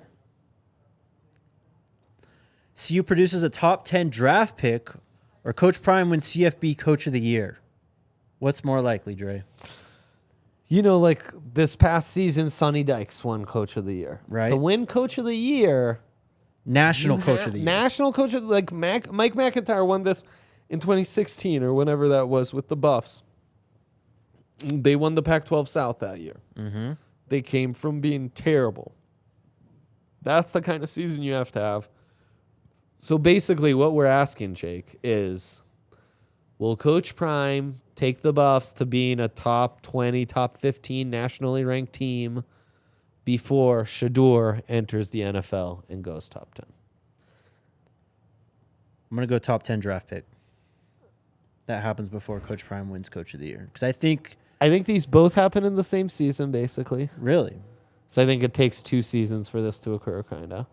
[SPEAKER 1] CU produces a top 10 draft pick, or Coach Prime wins CFB Coach of the Year. What's more likely, Dre?
[SPEAKER 2] You know, like this past season, Sonny Dykes won Coach of the Year.
[SPEAKER 1] Right.
[SPEAKER 2] To win Coach of the Year,
[SPEAKER 1] National Coach of the Year.
[SPEAKER 2] National Coach of like Mike McIntyre won this in 2016 or whenever that was with the Buffs. They won the Pac-12 South that year.
[SPEAKER 1] Mm-hmm.
[SPEAKER 2] They came from being terrible. That's the kind of season you have to have. So basically what we're asking, Jake, is will Coach Prime take the Buffs to being a top 20, top 15 nationally ranked team before Shedeur enters the NFL and goes top 10?
[SPEAKER 1] I'm going to go top 10 draft pick. That happens before Coach Prime wins Coach of the Year. Because I think
[SPEAKER 2] these both happen in the same season, basically.
[SPEAKER 1] Really?
[SPEAKER 2] So I think it takes 2 seasons for this to occur, kind of.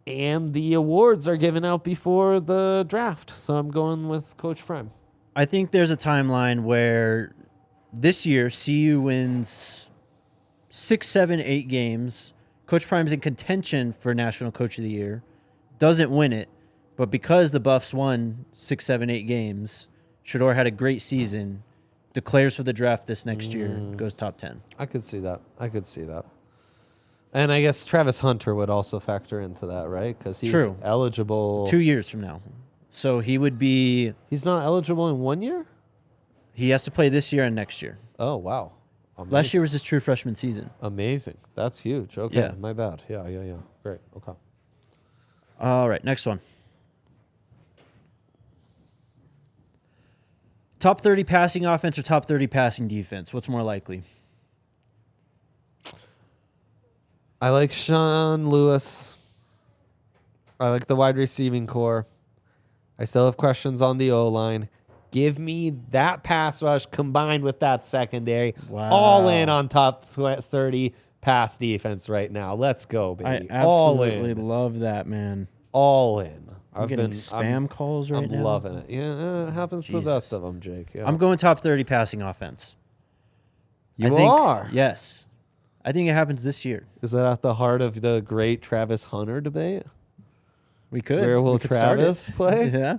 [SPEAKER 2] And the awards are given out before the draft. So I'm going with Coach Prime.
[SPEAKER 1] I think there's a timeline where this year CU wins 6, 7, 8 games. Coach Prime's in contention for National Coach of the Year. Doesn't win it. But because the Buffs won 6, 7, 8 games, Shedeur had a great season, declares for the draft this next year, goes top 10.
[SPEAKER 2] I could see that. And I guess Travis Hunter would also factor into that, right? Because he's eligible.
[SPEAKER 1] 2 years from now. So he would be...
[SPEAKER 2] He's not eligible in 1 year?
[SPEAKER 1] He has to play this year and next year.
[SPEAKER 2] Oh, wow. Amazing.
[SPEAKER 1] Last year was his true freshman season.
[SPEAKER 2] Amazing. That's huge. Okay,
[SPEAKER 1] Yeah.
[SPEAKER 2] My bad. Yeah. Great. Okay.
[SPEAKER 1] All right, next one. Top 30 passing offense or top 30 passing defense? What's more likely?
[SPEAKER 2] I like Sean Lewis. I like the wide receiving core. I still have questions on the O-line. Give me that pass rush combined with that secondary.
[SPEAKER 1] Wow.
[SPEAKER 2] All in on top 30 pass defense right now. Let's go, baby.
[SPEAKER 1] I
[SPEAKER 2] All
[SPEAKER 1] absolutely
[SPEAKER 2] in.
[SPEAKER 1] love that, man.
[SPEAKER 2] All in.
[SPEAKER 1] I'm getting spam calls right now.
[SPEAKER 2] I'm loving it. Yeah, it happens to the best of them, Jake. Yeah.
[SPEAKER 1] I'm going top 30 passing offense.
[SPEAKER 2] You are?
[SPEAKER 1] Yes. I think it happens this year.
[SPEAKER 2] Is that at the heart of the great Travis Hunter debate?
[SPEAKER 1] We could.
[SPEAKER 2] Where will
[SPEAKER 1] We could start
[SPEAKER 2] Travis
[SPEAKER 1] it.
[SPEAKER 2] play?
[SPEAKER 1] Yeah.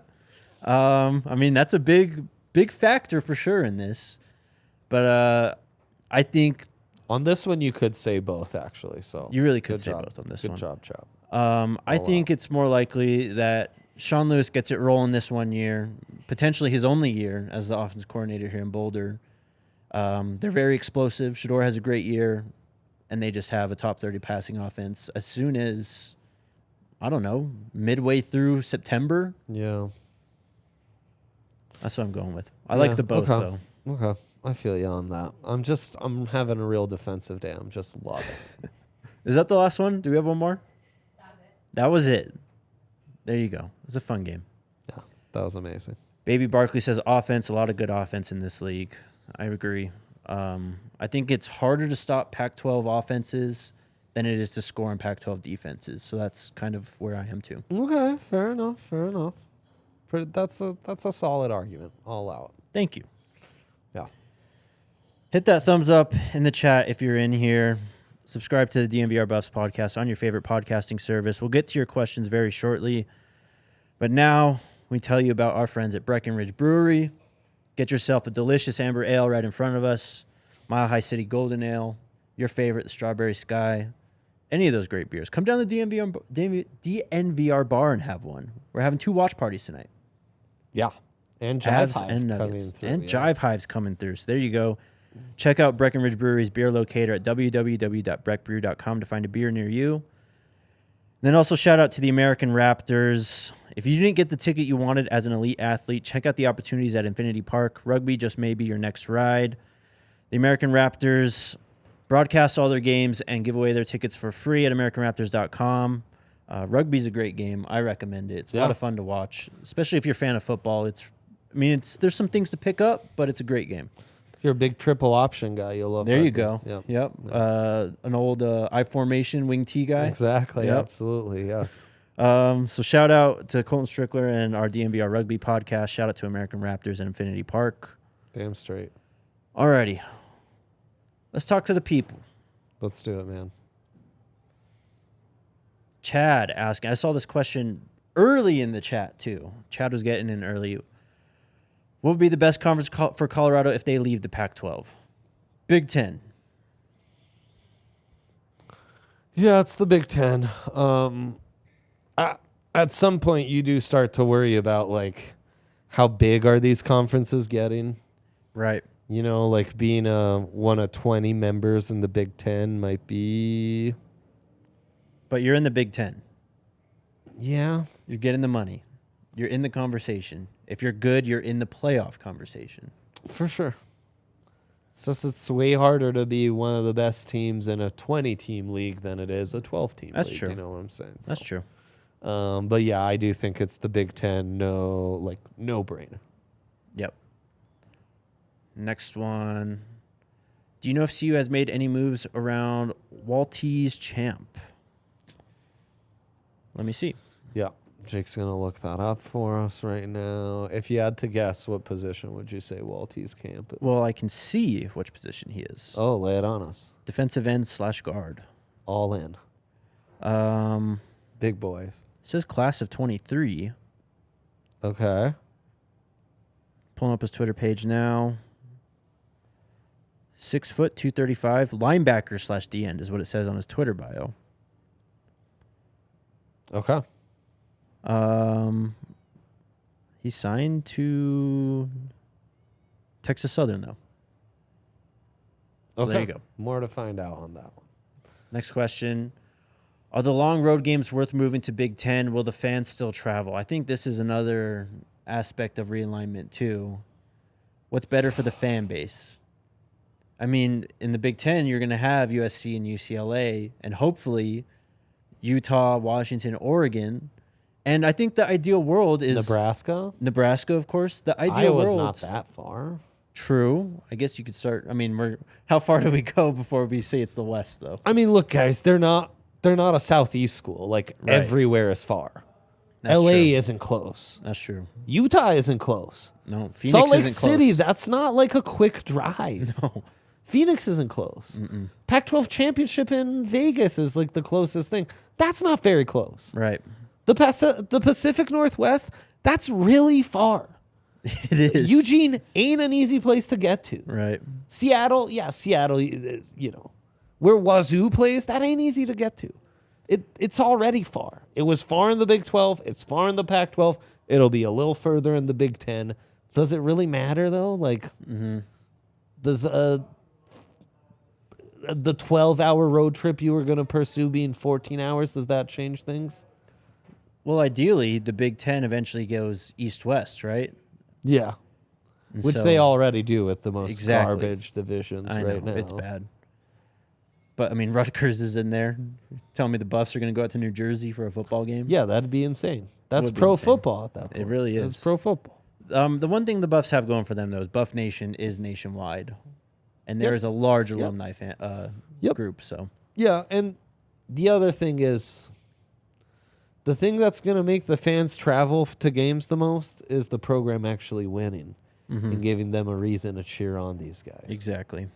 [SPEAKER 1] I mean, that's a big factor for sure in this. But I think
[SPEAKER 2] on this one you could say both, actually. So
[SPEAKER 1] you really could
[SPEAKER 2] good
[SPEAKER 1] say
[SPEAKER 2] job.
[SPEAKER 1] both on this
[SPEAKER 2] Good
[SPEAKER 1] one.
[SPEAKER 2] job, Chop.
[SPEAKER 1] I think it's more likely that Sean Lewis gets it rolling this 1 year, potentially his only year as the offense coordinator here in Boulder. They're very explosive. Shedeur has a great year, and they just have a top 30 passing offense as soon as, I don't know, midway through September.
[SPEAKER 2] Yeah.
[SPEAKER 1] That's what I'm going with. I like the both, though.
[SPEAKER 2] Okay. I feel you on that. I'm having a real defensive day. I'm just loving it.
[SPEAKER 1] Is that the last one? Do we have one more? That was it. There you go. It was a fun game.
[SPEAKER 2] Yeah, that was amazing.
[SPEAKER 1] Baby Barkley says offense, a lot of good offense in this league. I agree. I think it's harder to stop Pac-12 offenses than it is to score on Pac-12 defenses. So that's kind of where I am too.
[SPEAKER 2] Okay, fair enough. That's a solid argument. I'll allow it.
[SPEAKER 1] Thank you.
[SPEAKER 2] Yeah.
[SPEAKER 1] Hit that thumbs up in the chat if you're in here. Subscribe to the DNVR Buffs Podcast on your favorite podcasting service. We'll get to your questions very shortly. But now we tell you about our friends at Breckenridge Brewery. Get yourself a delicious amber ale right in front of us. Mile High City Golden Ale. Your favorite, the Strawberry Sky. Any of those great beers. Come down to the DNVR bar and have one. We're having 2 watch parties tonight.
[SPEAKER 2] Yeah. And Jive
[SPEAKER 1] Avs
[SPEAKER 2] Hive
[SPEAKER 1] and
[SPEAKER 2] coming
[SPEAKER 1] Nuggets.
[SPEAKER 2] through.
[SPEAKER 1] And Jive Hive's coming through. So there you go. Check out Breckenridge Brewery's beer locator at www.breckbrew.com to find a beer near you. And then also shout out to the American Raptors. If you didn't get the ticket you wanted as an elite athlete, check out the opportunities at Infinity Park. Rugby just may be your next ride. The American Raptors broadcast all their games and give away their tickets for free at AmericanRaptors.com. Rugby's a great game. I recommend it. It's a lot of fun to watch, especially if you're a fan of football. There's some things to pick up, but it's a great game.
[SPEAKER 2] If you're a big triple option guy, you'll love
[SPEAKER 1] There
[SPEAKER 2] rugby.
[SPEAKER 1] you go. Yep. An old I formation wing T guy.
[SPEAKER 2] Exactly.
[SPEAKER 1] Yep.
[SPEAKER 2] Absolutely. Yes.
[SPEAKER 1] So shout out to Colton Strickler and our DNVR Rugby podcast. Shout out to American Raptors and Infinity Park.
[SPEAKER 2] Damn straight.
[SPEAKER 1] Alrighty. Let's talk to the people.
[SPEAKER 2] Let's do it, man.
[SPEAKER 1] Chad asking. I saw this question early in the chat, too. Chad was getting in early. What would be the best conference for Colorado if they leave the Pac-12? Big Ten.
[SPEAKER 2] Yeah, it's the Big Ten. At some point, you do start to worry about, like, how big are these conferences getting?
[SPEAKER 1] Right.
[SPEAKER 2] You know, like being one of 20 members in the Big Ten might be...
[SPEAKER 1] But you're in the Big Ten.
[SPEAKER 2] Yeah.
[SPEAKER 1] You're getting the money. You're in the conversation. If you're good, you're in the playoff conversation.
[SPEAKER 2] For sure. It's just it's way harder to be one of the best teams in a 20-team league than it is a 12-team league.
[SPEAKER 1] That's true.
[SPEAKER 2] You know what I'm saying?
[SPEAKER 1] That's true.
[SPEAKER 2] But yeah, I do think it's the Big Ten. No-brainer.
[SPEAKER 1] Yep. Next one. Do you know if CU has made any moves around Waltese Champ? Let me see.
[SPEAKER 2] Yeah. Jake's going to look that up for us right now. If you had to guess, what position would you say Waltese Camp is?
[SPEAKER 1] Well, I can see which position he is.
[SPEAKER 2] Oh, lay it on us.
[SPEAKER 1] Defensive end / guard.
[SPEAKER 2] All in. Big boys.
[SPEAKER 1] It says class of 23.
[SPEAKER 2] Okay.
[SPEAKER 1] Pulling up his Twitter page now. 6 foot, 235. Linebacker / D end is what it says on his Twitter bio.
[SPEAKER 2] Okay.
[SPEAKER 1] He signed to Texas Southern, though. So
[SPEAKER 2] Okay.
[SPEAKER 1] there you go.
[SPEAKER 2] More to find out on that one.
[SPEAKER 1] Next question. Are the long road games worth moving to Big Ten? Will the fans still travel? I think this is another aspect of realignment, too. What's better for the fan base? I mean, in the Big Ten, you're going to have USC and UCLA, and hopefully Utah, Washington, Oregon. And I think the ideal world is... Nebraska, of course. The ideal
[SPEAKER 2] Iowa's
[SPEAKER 1] world...
[SPEAKER 2] not that far.
[SPEAKER 1] True. I guess you could start... I mean, how far do we go before we say it's the West, though?
[SPEAKER 2] I mean, look, guys, they're not a Southeast school. Like,
[SPEAKER 1] Right.
[SPEAKER 2] Everywhere is far.
[SPEAKER 1] That's
[SPEAKER 2] LA
[SPEAKER 1] true.
[SPEAKER 2] isn't close.
[SPEAKER 1] That's true.
[SPEAKER 2] Utah isn't close.
[SPEAKER 1] No, Phoenix
[SPEAKER 2] Salt Lake
[SPEAKER 1] isn't
[SPEAKER 2] City,
[SPEAKER 1] close.
[SPEAKER 2] that's not like a quick drive.
[SPEAKER 1] No.
[SPEAKER 2] Phoenix isn't close. Pac-12 championship in Vegas is like the closest thing. That's not very close.
[SPEAKER 1] Right.
[SPEAKER 2] The Pacific Northwest, that's really far.
[SPEAKER 1] It is.
[SPEAKER 2] Eugene ain't an easy place to get to.
[SPEAKER 1] Right.
[SPEAKER 2] Seattle, you know, where Wazoo plays, that ain't easy to get to. It's already far. It was far in the Big 12. It's far in the Pac-12. It'll be a little further in the Big 10. Does it really matter, though? Like, does the 12-hour road trip you were going to pursue being 14 hours, does that change things?
[SPEAKER 1] Well, ideally, the Big Ten eventually goes east-west, right?
[SPEAKER 2] Yeah.
[SPEAKER 1] And
[SPEAKER 2] Which
[SPEAKER 1] so-
[SPEAKER 2] they already do with the most
[SPEAKER 1] Exactly.
[SPEAKER 2] garbage divisions
[SPEAKER 1] I
[SPEAKER 2] right
[SPEAKER 1] know,
[SPEAKER 2] now.
[SPEAKER 1] it's bad. But, I mean, Rutgers is in there. Telling me the Buffs are going to go out to New Jersey for a football game?
[SPEAKER 2] Yeah, that'd be insane. That's
[SPEAKER 1] Would be
[SPEAKER 2] pro
[SPEAKER 1] insane.
[SPEAKER 2] football at that point.
[SPEAKER 1] It really is.
[SPEAKER 2] It's pro football.
[SPEAKER 1] The one thing the Buffs have going for them, though, is Buff Nation is nationwide. And there
[SPEAKER 2] Yep.
[SPEAKER 1] is a large
[SPEAKER 2] Yep.
[SPEAKER 1] alumni
[SPEAKER 2] Yep.
[SPEAKER 1] group, so...
[SPEAKER 2] Yeah, and the other thing is, the thing that's going to make the fans travel to games the most is the program actually winning and giving them a reason to cheer on these guys.
[SPEAKER 1] Exactly.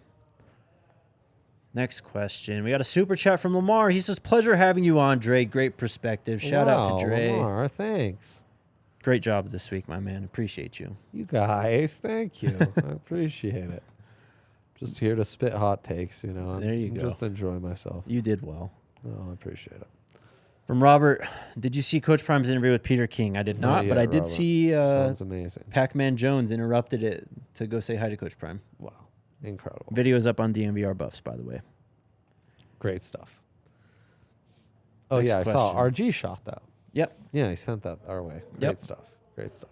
[SPEAKER 1] Next question. We got a super chat from Lamar. He says, pleasure having you on, Dre. Great perspective. Shout out to Dre.
[SPEAKER 2] Lamar, thanks.
[SPEAKER 1] Great job this week, my man. Appreciate you.
[SPEAKER 2] You guys, thank you. I appreciate it. Just here to spit hot takes, you know.
[SPEAKER 1] There you go.
[SPEAKER 2] Just enjoy myself.
[SPEAKER 1] You did well.
[SPEAKER 2] Oh, I appreciate it.
[SPEAKER 1] From Robert, did you see Coach Prime's interview with Peter King? I did not, but
[SPEAKER 2] yet,
[SPEAKER 1] I did
[SPEAKER 2] Robert.
[SPEAKER 1] see
[SPEAKER 2] Sounds amazing.
[SPEAKER 1] Pac-Man Jones interrupted it to go say hi to Coach Prime.
[SPEAKER 2] Wow. Incredible.
[SPEAKER 1] Video is up on DNVR Buffs, by the way.
[SPEAKER 2] Great stuff. Oh,
[SPEAKER 1] Next
[SPEAKER 2] yeah, I saw
[SPEAKER 1] question.
[SPEAKER 2] RG shot that.
[SPEAKER 1] Yep.
[SPEAKER 2] Yeah, he sent that our way. Great
[SPEAKER 1] Yep.
[SPEAKER 2] stuff. Great stuff.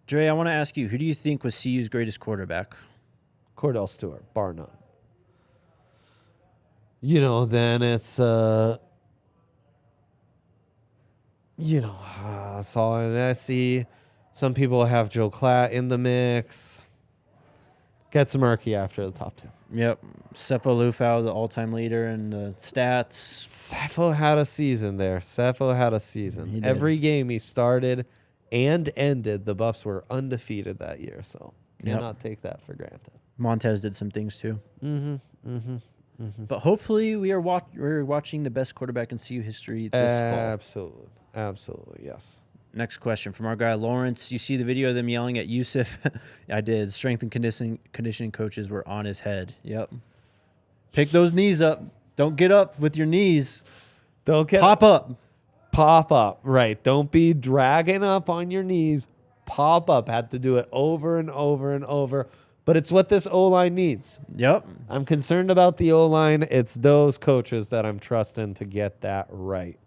[SPEAKER 1] Dre, I want to ask you, who do you think was CU's greatest quarterback?
[SPEAKER 2] Cordell Stewart, bar none. You know, then it's, saw an SE. Some people have Joe Klatt in the mix. Gets murky after the top two.
[SPEAKER 1] Yep. Cepho Lufau, the all-time leader in the stats.
[SPEAKER 2] Cepho had a season there. Cepho had a season.
[SPEAKER 1] He did.
[SPEAKER 2] Every game he started and ended, the Buffs were undefeated that year. So
[SPEAKER 1] Yep.
[SPEAKER 2] cannot take that for granted.
[SPEAKER 1] Montez did some things, too. But hopefully we're watching the best quarterback in CU history this fall.
[SPEAKER 2] Absolutely, yes.
[SPEAKER 1] Next question from our guy Lawrence. You see the video of them yelling at Yusuf? I did. Strength and conditioning coaches were on his head. Yep. Pick those knees up. Don't get up with your knees. Pop up.
[SPEAKER 2] Pop up. Right. Don't be dragging up on your knees. Pop up. Had to do it over and over and over. But it's what this O-line needs.
[SPEAKER 1] Yep.
[SPEAKER 2] I'm concerned about the O-line. It's those coaches that I'm trusting to get that right.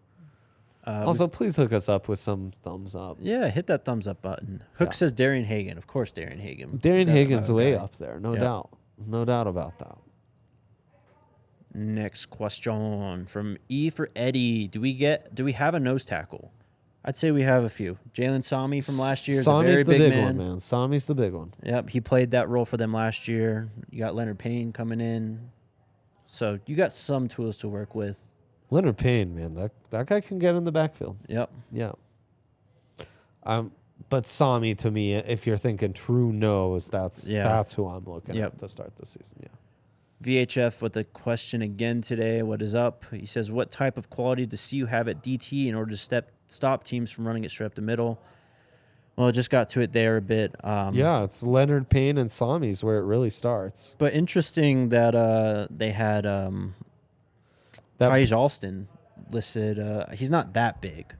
[SPEAKER 2] Also, please hook us up with some thumbs up.
[SPEAKER 1] Yeah, hit that thumbs up button. Hook says Darian Hagan. Of course, Darian Hagan.
[SPEAKER 2] Darian Hagan's way up there. No doubt. No doubt about that.
[SPEAKER 1] Next question from E for Eddie. Do we have a nose tackle? I'd say we have a few. Jalen Sami from last year is a very big man.
[SPEAKER 2] One, man. Sami's the big one.
[SPEAKER 1] Yep, he played that role for them last year. You got Leonard Payne coming in. So you got some tools to work with.
[SPEAKER 2] Leonard Payne, man, that guy can get in the backfield.
[SPEAKER 1] Yep.
[SPEAKER 2] Yeah. But Sami, to me, if you're thinking true nose, that's who I'm looking at to start the season. Yeah.
[SPEAKER 1] VHF with a question again today. What is up? He says, what type of quality does CU have at DT in order to stop teams from running it straight up the middle? Well, I just got to it there a bit.
[SPEAKER 2] It's Leonard Payne and Sami's where it really starts.
[SPEAKER 1] But interesting that they had Tyge Alston listed. He's not that big,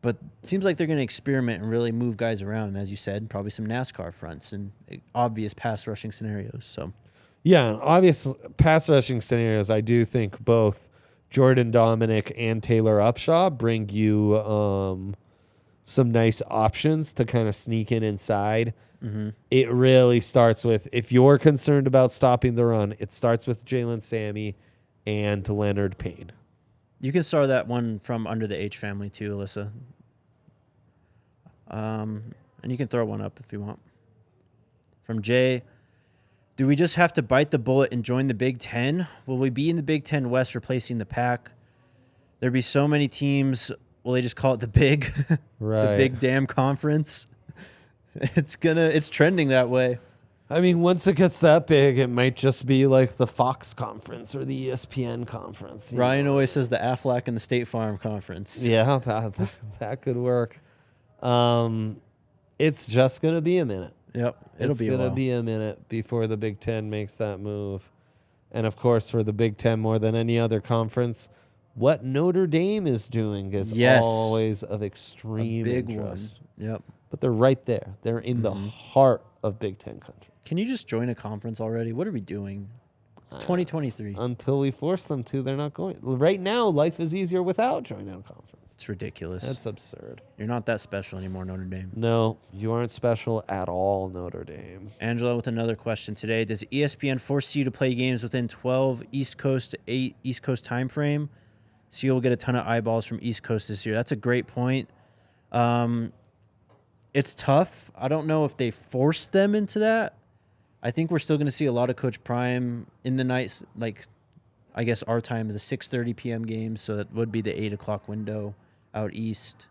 [SPEAKER 1] but it seems like they're going to experiment and really move guys around. And as you said, probably some NASCAR fronts and obvious pass rushing scenarios. So.
[SPEAKER 2] Yeah, obvious pass rushing scenarios. I do think both Jordan Dominic and Taylor Upshaw bring you some nice options to kind of sneak in inside. Mm-hmm. It really starts with, if you're concerned about stopping the run, it starts with Jalen Sami and Leonard Payne.
[SPEAKER 1] You can start that one from under the H family too, Alyssa. And you can throw one up if you want. From Jay. Do we just have to bite the bullet and join the Big Ten? Will we be in the Big Ten West replacing the Pac? There'd be so many teams. Will they just call it the Big?
[SPEAKER 2] Right.
[SPEAKER 1] The Big Damn Conference? It's trending that way.
[SPEAKER 2] I mean, once it gets that big, it might just be like the Fox Conference or the ESPN Conference.
[SPEAKER 1] Ryan always says the Aflac and the State Farm Conference.
[SPEAKER 2] Yeah, that could work. It's just going to be a minute.
[SPEAKER 1] Yep.
[SPEAKER 2] It's going to be a minute before the Big Ten makes that move. And, of course, for the Big Ten more than any other conference, what Notre Dame is doing is always of extreme interest.
[SPEAKER 1] One. Yep.
[SPEAKER 2] But they're right there. They're in the heart of Big Ten country.
[SPEAKER 1] Can you just join a conference already? What are we doing? It's 2023.
[SPEAKER 2] Until we force them to, they're not going. Right now, life is easier without joining a conference.
[SPEAKER 1] It's ridiculous.
[SPEAKER 2] That's absurd.
[SPEAKER 1] You're not that special anymore, Notre Dame.
[SPEAKER 2] No, you aren't special at all, Notre Dame.
[SPEAKER 1] Angela with another question today. Does ESPN force you to play games within 12 East Coast, 8 East Coast time frame? So you'll get a ton of eyeballs from East Coast this year. That's a great point. It's tough. I don't know if they force them into that. I think we're still going to see a lot of Coach Prime in the nights, like I guess our time is the 6:30 p.m. games, so that would be the 8 o'clock window out east.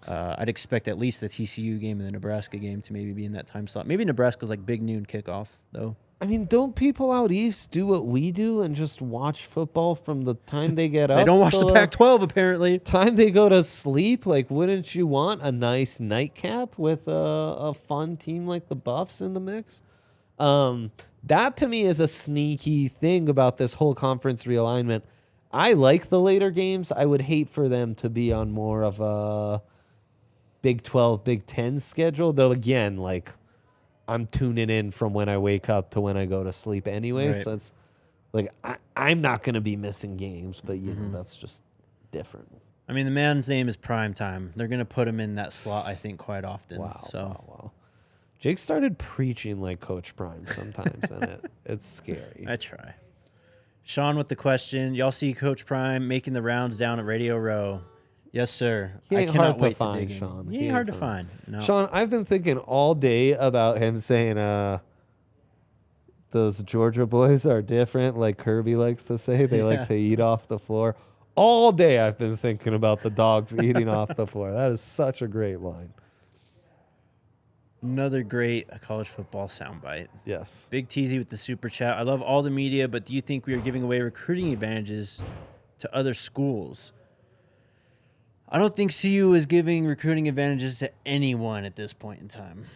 [SPEAKER 1] I'd expect at least the TCU game and the Nebraska game to maybe be in that time slot. Maybe Nebraska's like big noon kickoff, though.
[SPEAKER 2] I mean, don't people out east do what we do and just watch football from the time they get up?
[SPEAKER 1] They don't watch the Pac-12, apparently.
[SPEAKER 2] Time they go to sleep? Like, wouldn't you want a nice nightcap with a fun team like the Buffs in the mix? That, to me, is a sneaky thing about this whole conference realignment. I like the later games. I would hate for them to be on more of a Big 12, Big 10 schedule, though, again, like, I'm tuning in from when I wake up to when I go to sleep anyway. Right. So it's like I'm not going to be missing games, but you know that's just different.
[SPEAKER 1] I mean, the man's name is Prime Time. They're going to put him in that slot, I think, quite often.
[SPEAKER 2] Wow. Jake started preaching like Coach Prime sometimes, and it's scary.
[SPEAKER 1] I try. Sean with the question: y'all see Coach Prime making the rounds down at Radio Row? Yes, sir.
[SPEAKER 2] He ain't hard to find, Sean.
[SPEAKER 1] He ain't hard to find. No.
[SPEAKER 2] Sean, I've been thinking all day about him saying those Georgia boys are different, like Kirby likes to say. They like to eat off the floor. All day I've been thinking about the dogs eating off the floor. That is such a great line.
[SPEAKER 1] Another great college football soundbite.
[SPEAKER 2] Yes.
[SPEAKER 1] Big Teasy with the super chat. I love all the media, but do you think we are giving away recruiting advantages to other schools? I don't think CU is giving recruiting advantages to anyone at this point in time.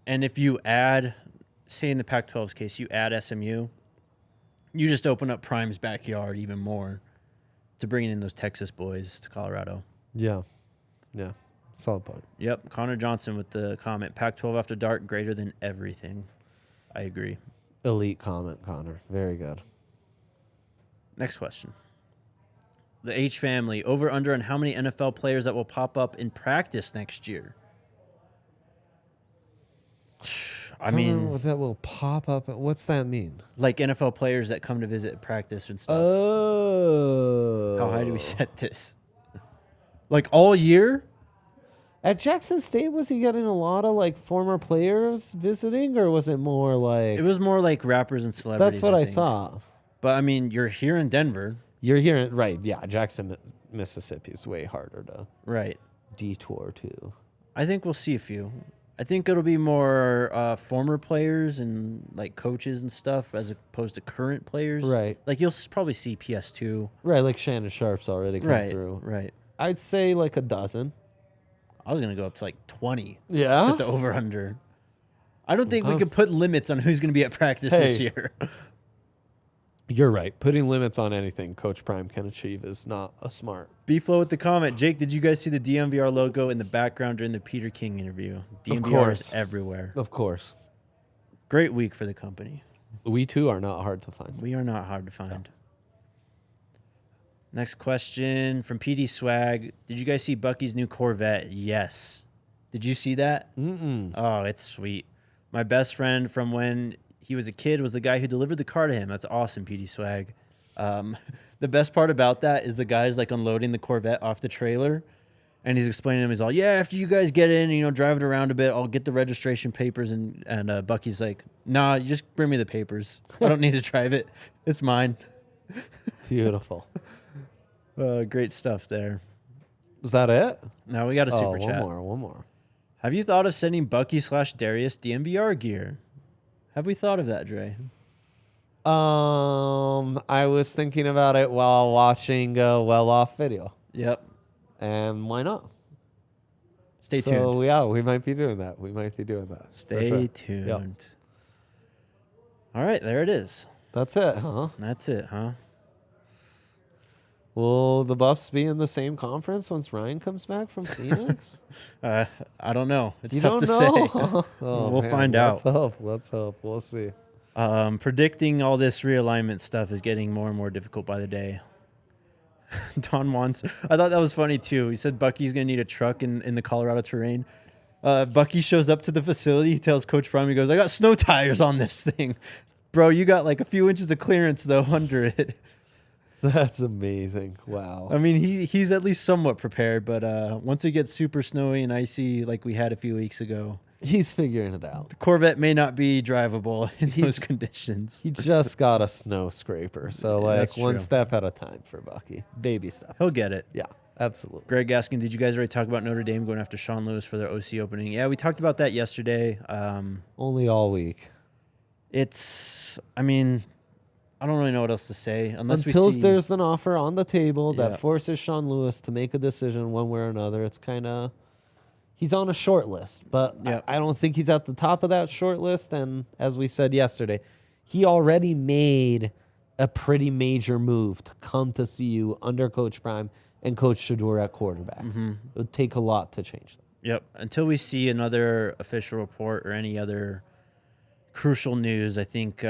[SPEAKER 1] And if you add, say in the Pac-12's case, you add SMU, you just open up Prime's backyard even more to bringing in those Texas boys to Colorado.
[SPEAKER 2] Yeah. Yeah. Solid point.
[SPEAKER 1] Yep. Connor Johnson with the comment, Pac-12 after dark, greater than everything. I agree.
[SPEAKER 2] Elite comment, Connor. Very good.
[SPEAKER 1] Next question. The H family, over under on how many NFL players that will pop up in practice next year? I mean,
[SPEAKER 2] that will pop up. What's that mean?
[SPEAKER 1] like NFL players that come to visit practice and stuff.
[SPEAKER 2] Oh.
[SPEAKER 1] How high do we set this? Like all year?
[SPEAKER 2] At Jackson State, was he getting a lot of like former players visiting, or was it more like?
[SPEAKER 1] It was more like rappers and celebrities.
[SPEAKER 2] That's what I
[SPEAKER 1] think.
[SPEAKER 2] thought.
[SPEAKER 1] But I mean, you're here in Denver.
[SPEAKER 2] You're hearing right? Yeah, Jackson, Mississippi is way harder to
[SPEAKER 1] Right.
[SPEAKER 2] detour to.
[SPEAKER 1] I think we'll see a few. I think it'll be more former players and like coaches and stuff as opposed to current players.
[SPEAKER 2] Right.
[SPEAKER 1] Like you'll probably see PS2.
[SPEAKER 2] Right, like Shannon Sharp's already come
[SPEAKER 1] Right.
[SPEAKER 2] through.
[SPEAKER 1] Right.
[SPEAKER 2] I'd say like a dozen.
[SPEAKER 1] I was gonna go up to like 20.
[SPEAKER 2] Yeah?
[SPEAKER 1] Set the over under. I don't think we
[SPEAKER 2] Okay.
[SPEAKER 1] could put limits on who's gonna be at practice this
[SPEAKER 2] Hey.
[SPEAKER 1] year.
[SPEAKER 2] You're right. Putting limits on anything Coach Prime can achieve is not a smart.
[SPEAKER 1] B-Flow with the comment. Jake, did you guys see the DNVR logo in the background during the Peter King interview? DNVR
[SPEAKER 2] course.
[SPEAKER 1] is everywhere.
[SPEAKER 2] Of course.
[SPEAKER 1] Great week for the company.
[SPEAKER 2] We too are not hard to find.
[SPEAKER 1] We are not hard to find. Next question from PD Swag. Did you guys see Bucky's new Corvette? Yes. Did you see that?
[SPEAKER 2] Mm-mm.
[SPEAKER 1] Oh, it's sweet. My best friend from when he was a kid was the guy who delivered the car to him. That's awesome, PD Swag. The best part about that is the guy's like unloading the Corvette off the trailer, and he's explaining to him, he's all, yeah, after you guys get in, you know, drive it around a bit, I'll get the registration papers. And Bucky's like, nah, you just bring me the papers. I don't need to drive it. It's mine.
[SPEAKER 2] Beautiful.
[SPEAKER 1] Great stuff there.
[SPEAKER 2] Was that it?
[SPEAKER 1] Now we got a super
[SPEAKER 2] one
[SPEAKER 1] chat.
[SPEAKER 2] One more.
[SPEAKER 1] Have you thought of sending Bucky/Darius DNVR gear? Have we thought of that, Dre?
[SPEAKER 2] I was thinking about it while watching a well-off video,
[SPEAKER 1] Yep.
[SPEAKER 2] and why not?
[SPEAKER 1] Stay tuned.
[SPEAKER 2] So yeah, we might be doing that. For
[SPEAKER 1] Stay
[SPEAKER 2] sure.
[SPEAKER 1] tuned.
[SPEAKER 2] Yep.
[SPEAKER 1] All right, there it is.
[SPEAKER 2] That's it, huh?
[SPEAKER 1] That's it, huh?
[SPEAKER 2] Will the Buffs be in the same conference once Ryan comes back from Phoenix?
[SPEAKER 1] I don't know. It's
[SPEAKER 2] You
[SPEAKER 1] tough
[SPEAKER 2] don't
[SPEAKER 1] to
[SPEAKER 2] know?
[SPEAKER 1] say.
[SPEAKER 2] Oh,
[SPEAKER 1] We'll
[SPEAKER 2] man,
[SPEAKER 1] find out.
[SPEAKER 2] Let's hope. We'll see.
[SPEAKER 1] Predicting all this realignment stuff is getting more and more difficult by the day. Don wants. I thought that was funny too. He said Bucky's gonna need a truck in the Colorado terrain. Bucky shows up to the facility. He tells Coach Prime, he goes, "I got snow tires on this thing, bro. You got like a few inches of clearance though under it."
[SPEAKER 2] That's amazing. Wow.
[SPEAKER 1] I mean, he's at least somewhat prepared, but once it gets super snowy and icy like we had a few weeks ago,
[SPEAKER 2] He's figuring it out.
[SPEAKER 1] the Corvette may not be drivable in those conditions.
[SPEAKER 2] He just got a snow scraper. So,
[SPEAKER 1] Yeah,
[SPEAKER 2] like,
[SPEAKER 1] that's
[SPEAKER 2] one
[SPEAKER 1] true.
[SPEAKER 2] step at a time for Bucky. Baby steps.
[SPEAKER 1] He'll get it.
[SPEAKER 2] Yeah, absolutely.
[SPEAKER 1] Greg Gaskin, did you guys already talk about Notre Dame going after Sean Lewis for their OC opening? Yeah, we talked about that yesterday.
[SPEAKER 2] Only all week.
[SPEAKER 1] I mean, I don't really know what else to say unless
[SPEAKER 2] Until
[SPEAKER 1] we see.
[SPEAKER 2] there's an offer on the table
[SPEAKER 1] Yeah.
[SPEAKER 2] that forces Sean Lewis to make a decision one way or another, it's kind of... He's on a short list, but
[SPEAKER 1] Yeah.
[SPEAKER 2] I don't think he's at the top of that short list. And as we said yesterday, he already made a pretty major move to come to CU under Coach Prime and Coach Shador at quarterback. It would take a lot to change that.
[SPEAKER 1] Yep. Until we see another official report or any other crucial news, I think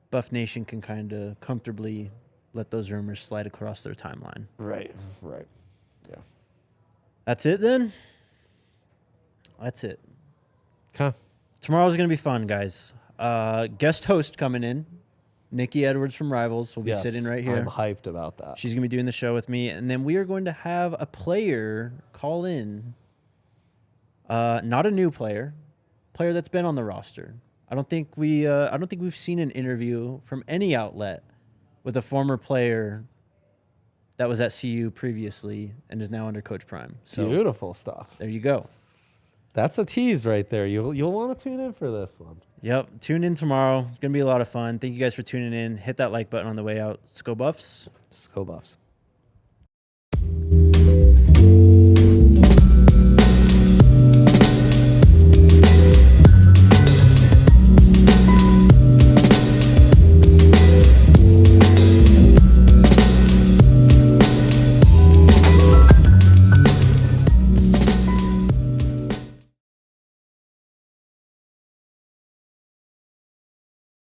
[SPEAKER 1] Buff Nation can kind of comfortably let those rumors slide across their timeline.
[SPEAKER 2] Right. Yeah.
[SPEAKER 1] That's it then? That's it.
[SPEAKER 2] Okay.
[SPEAKER 1] Tomorrow's going to be fun, guys. Guest host coming in. Nikki Edwards from Rivals will be sitting right here.
[SPEAKER 2] I'm hyped about that.
[SPEAKER 1] She's going to be doing the show with me. And then we are going to have a player call in. Not a new player that's been on the roster. I don't think we've seen an interview from any outlet with a former player that was at CU previously and is now under Coach Prime. So
[SPEAKER 2] Beautiful stuff.
[SPEAKER 1] there you go.
[SPEAKER 2] That's a tease right there. You'll want to tune in for this one.
[SPEAKER 1] Yep. Tune in tomorrow. It's going to be a lot of fun. Thank you guys for tuning in. Hit that like button on the way out. Let's go Buffs.
[SPEAKER 2] Let's go Buffs.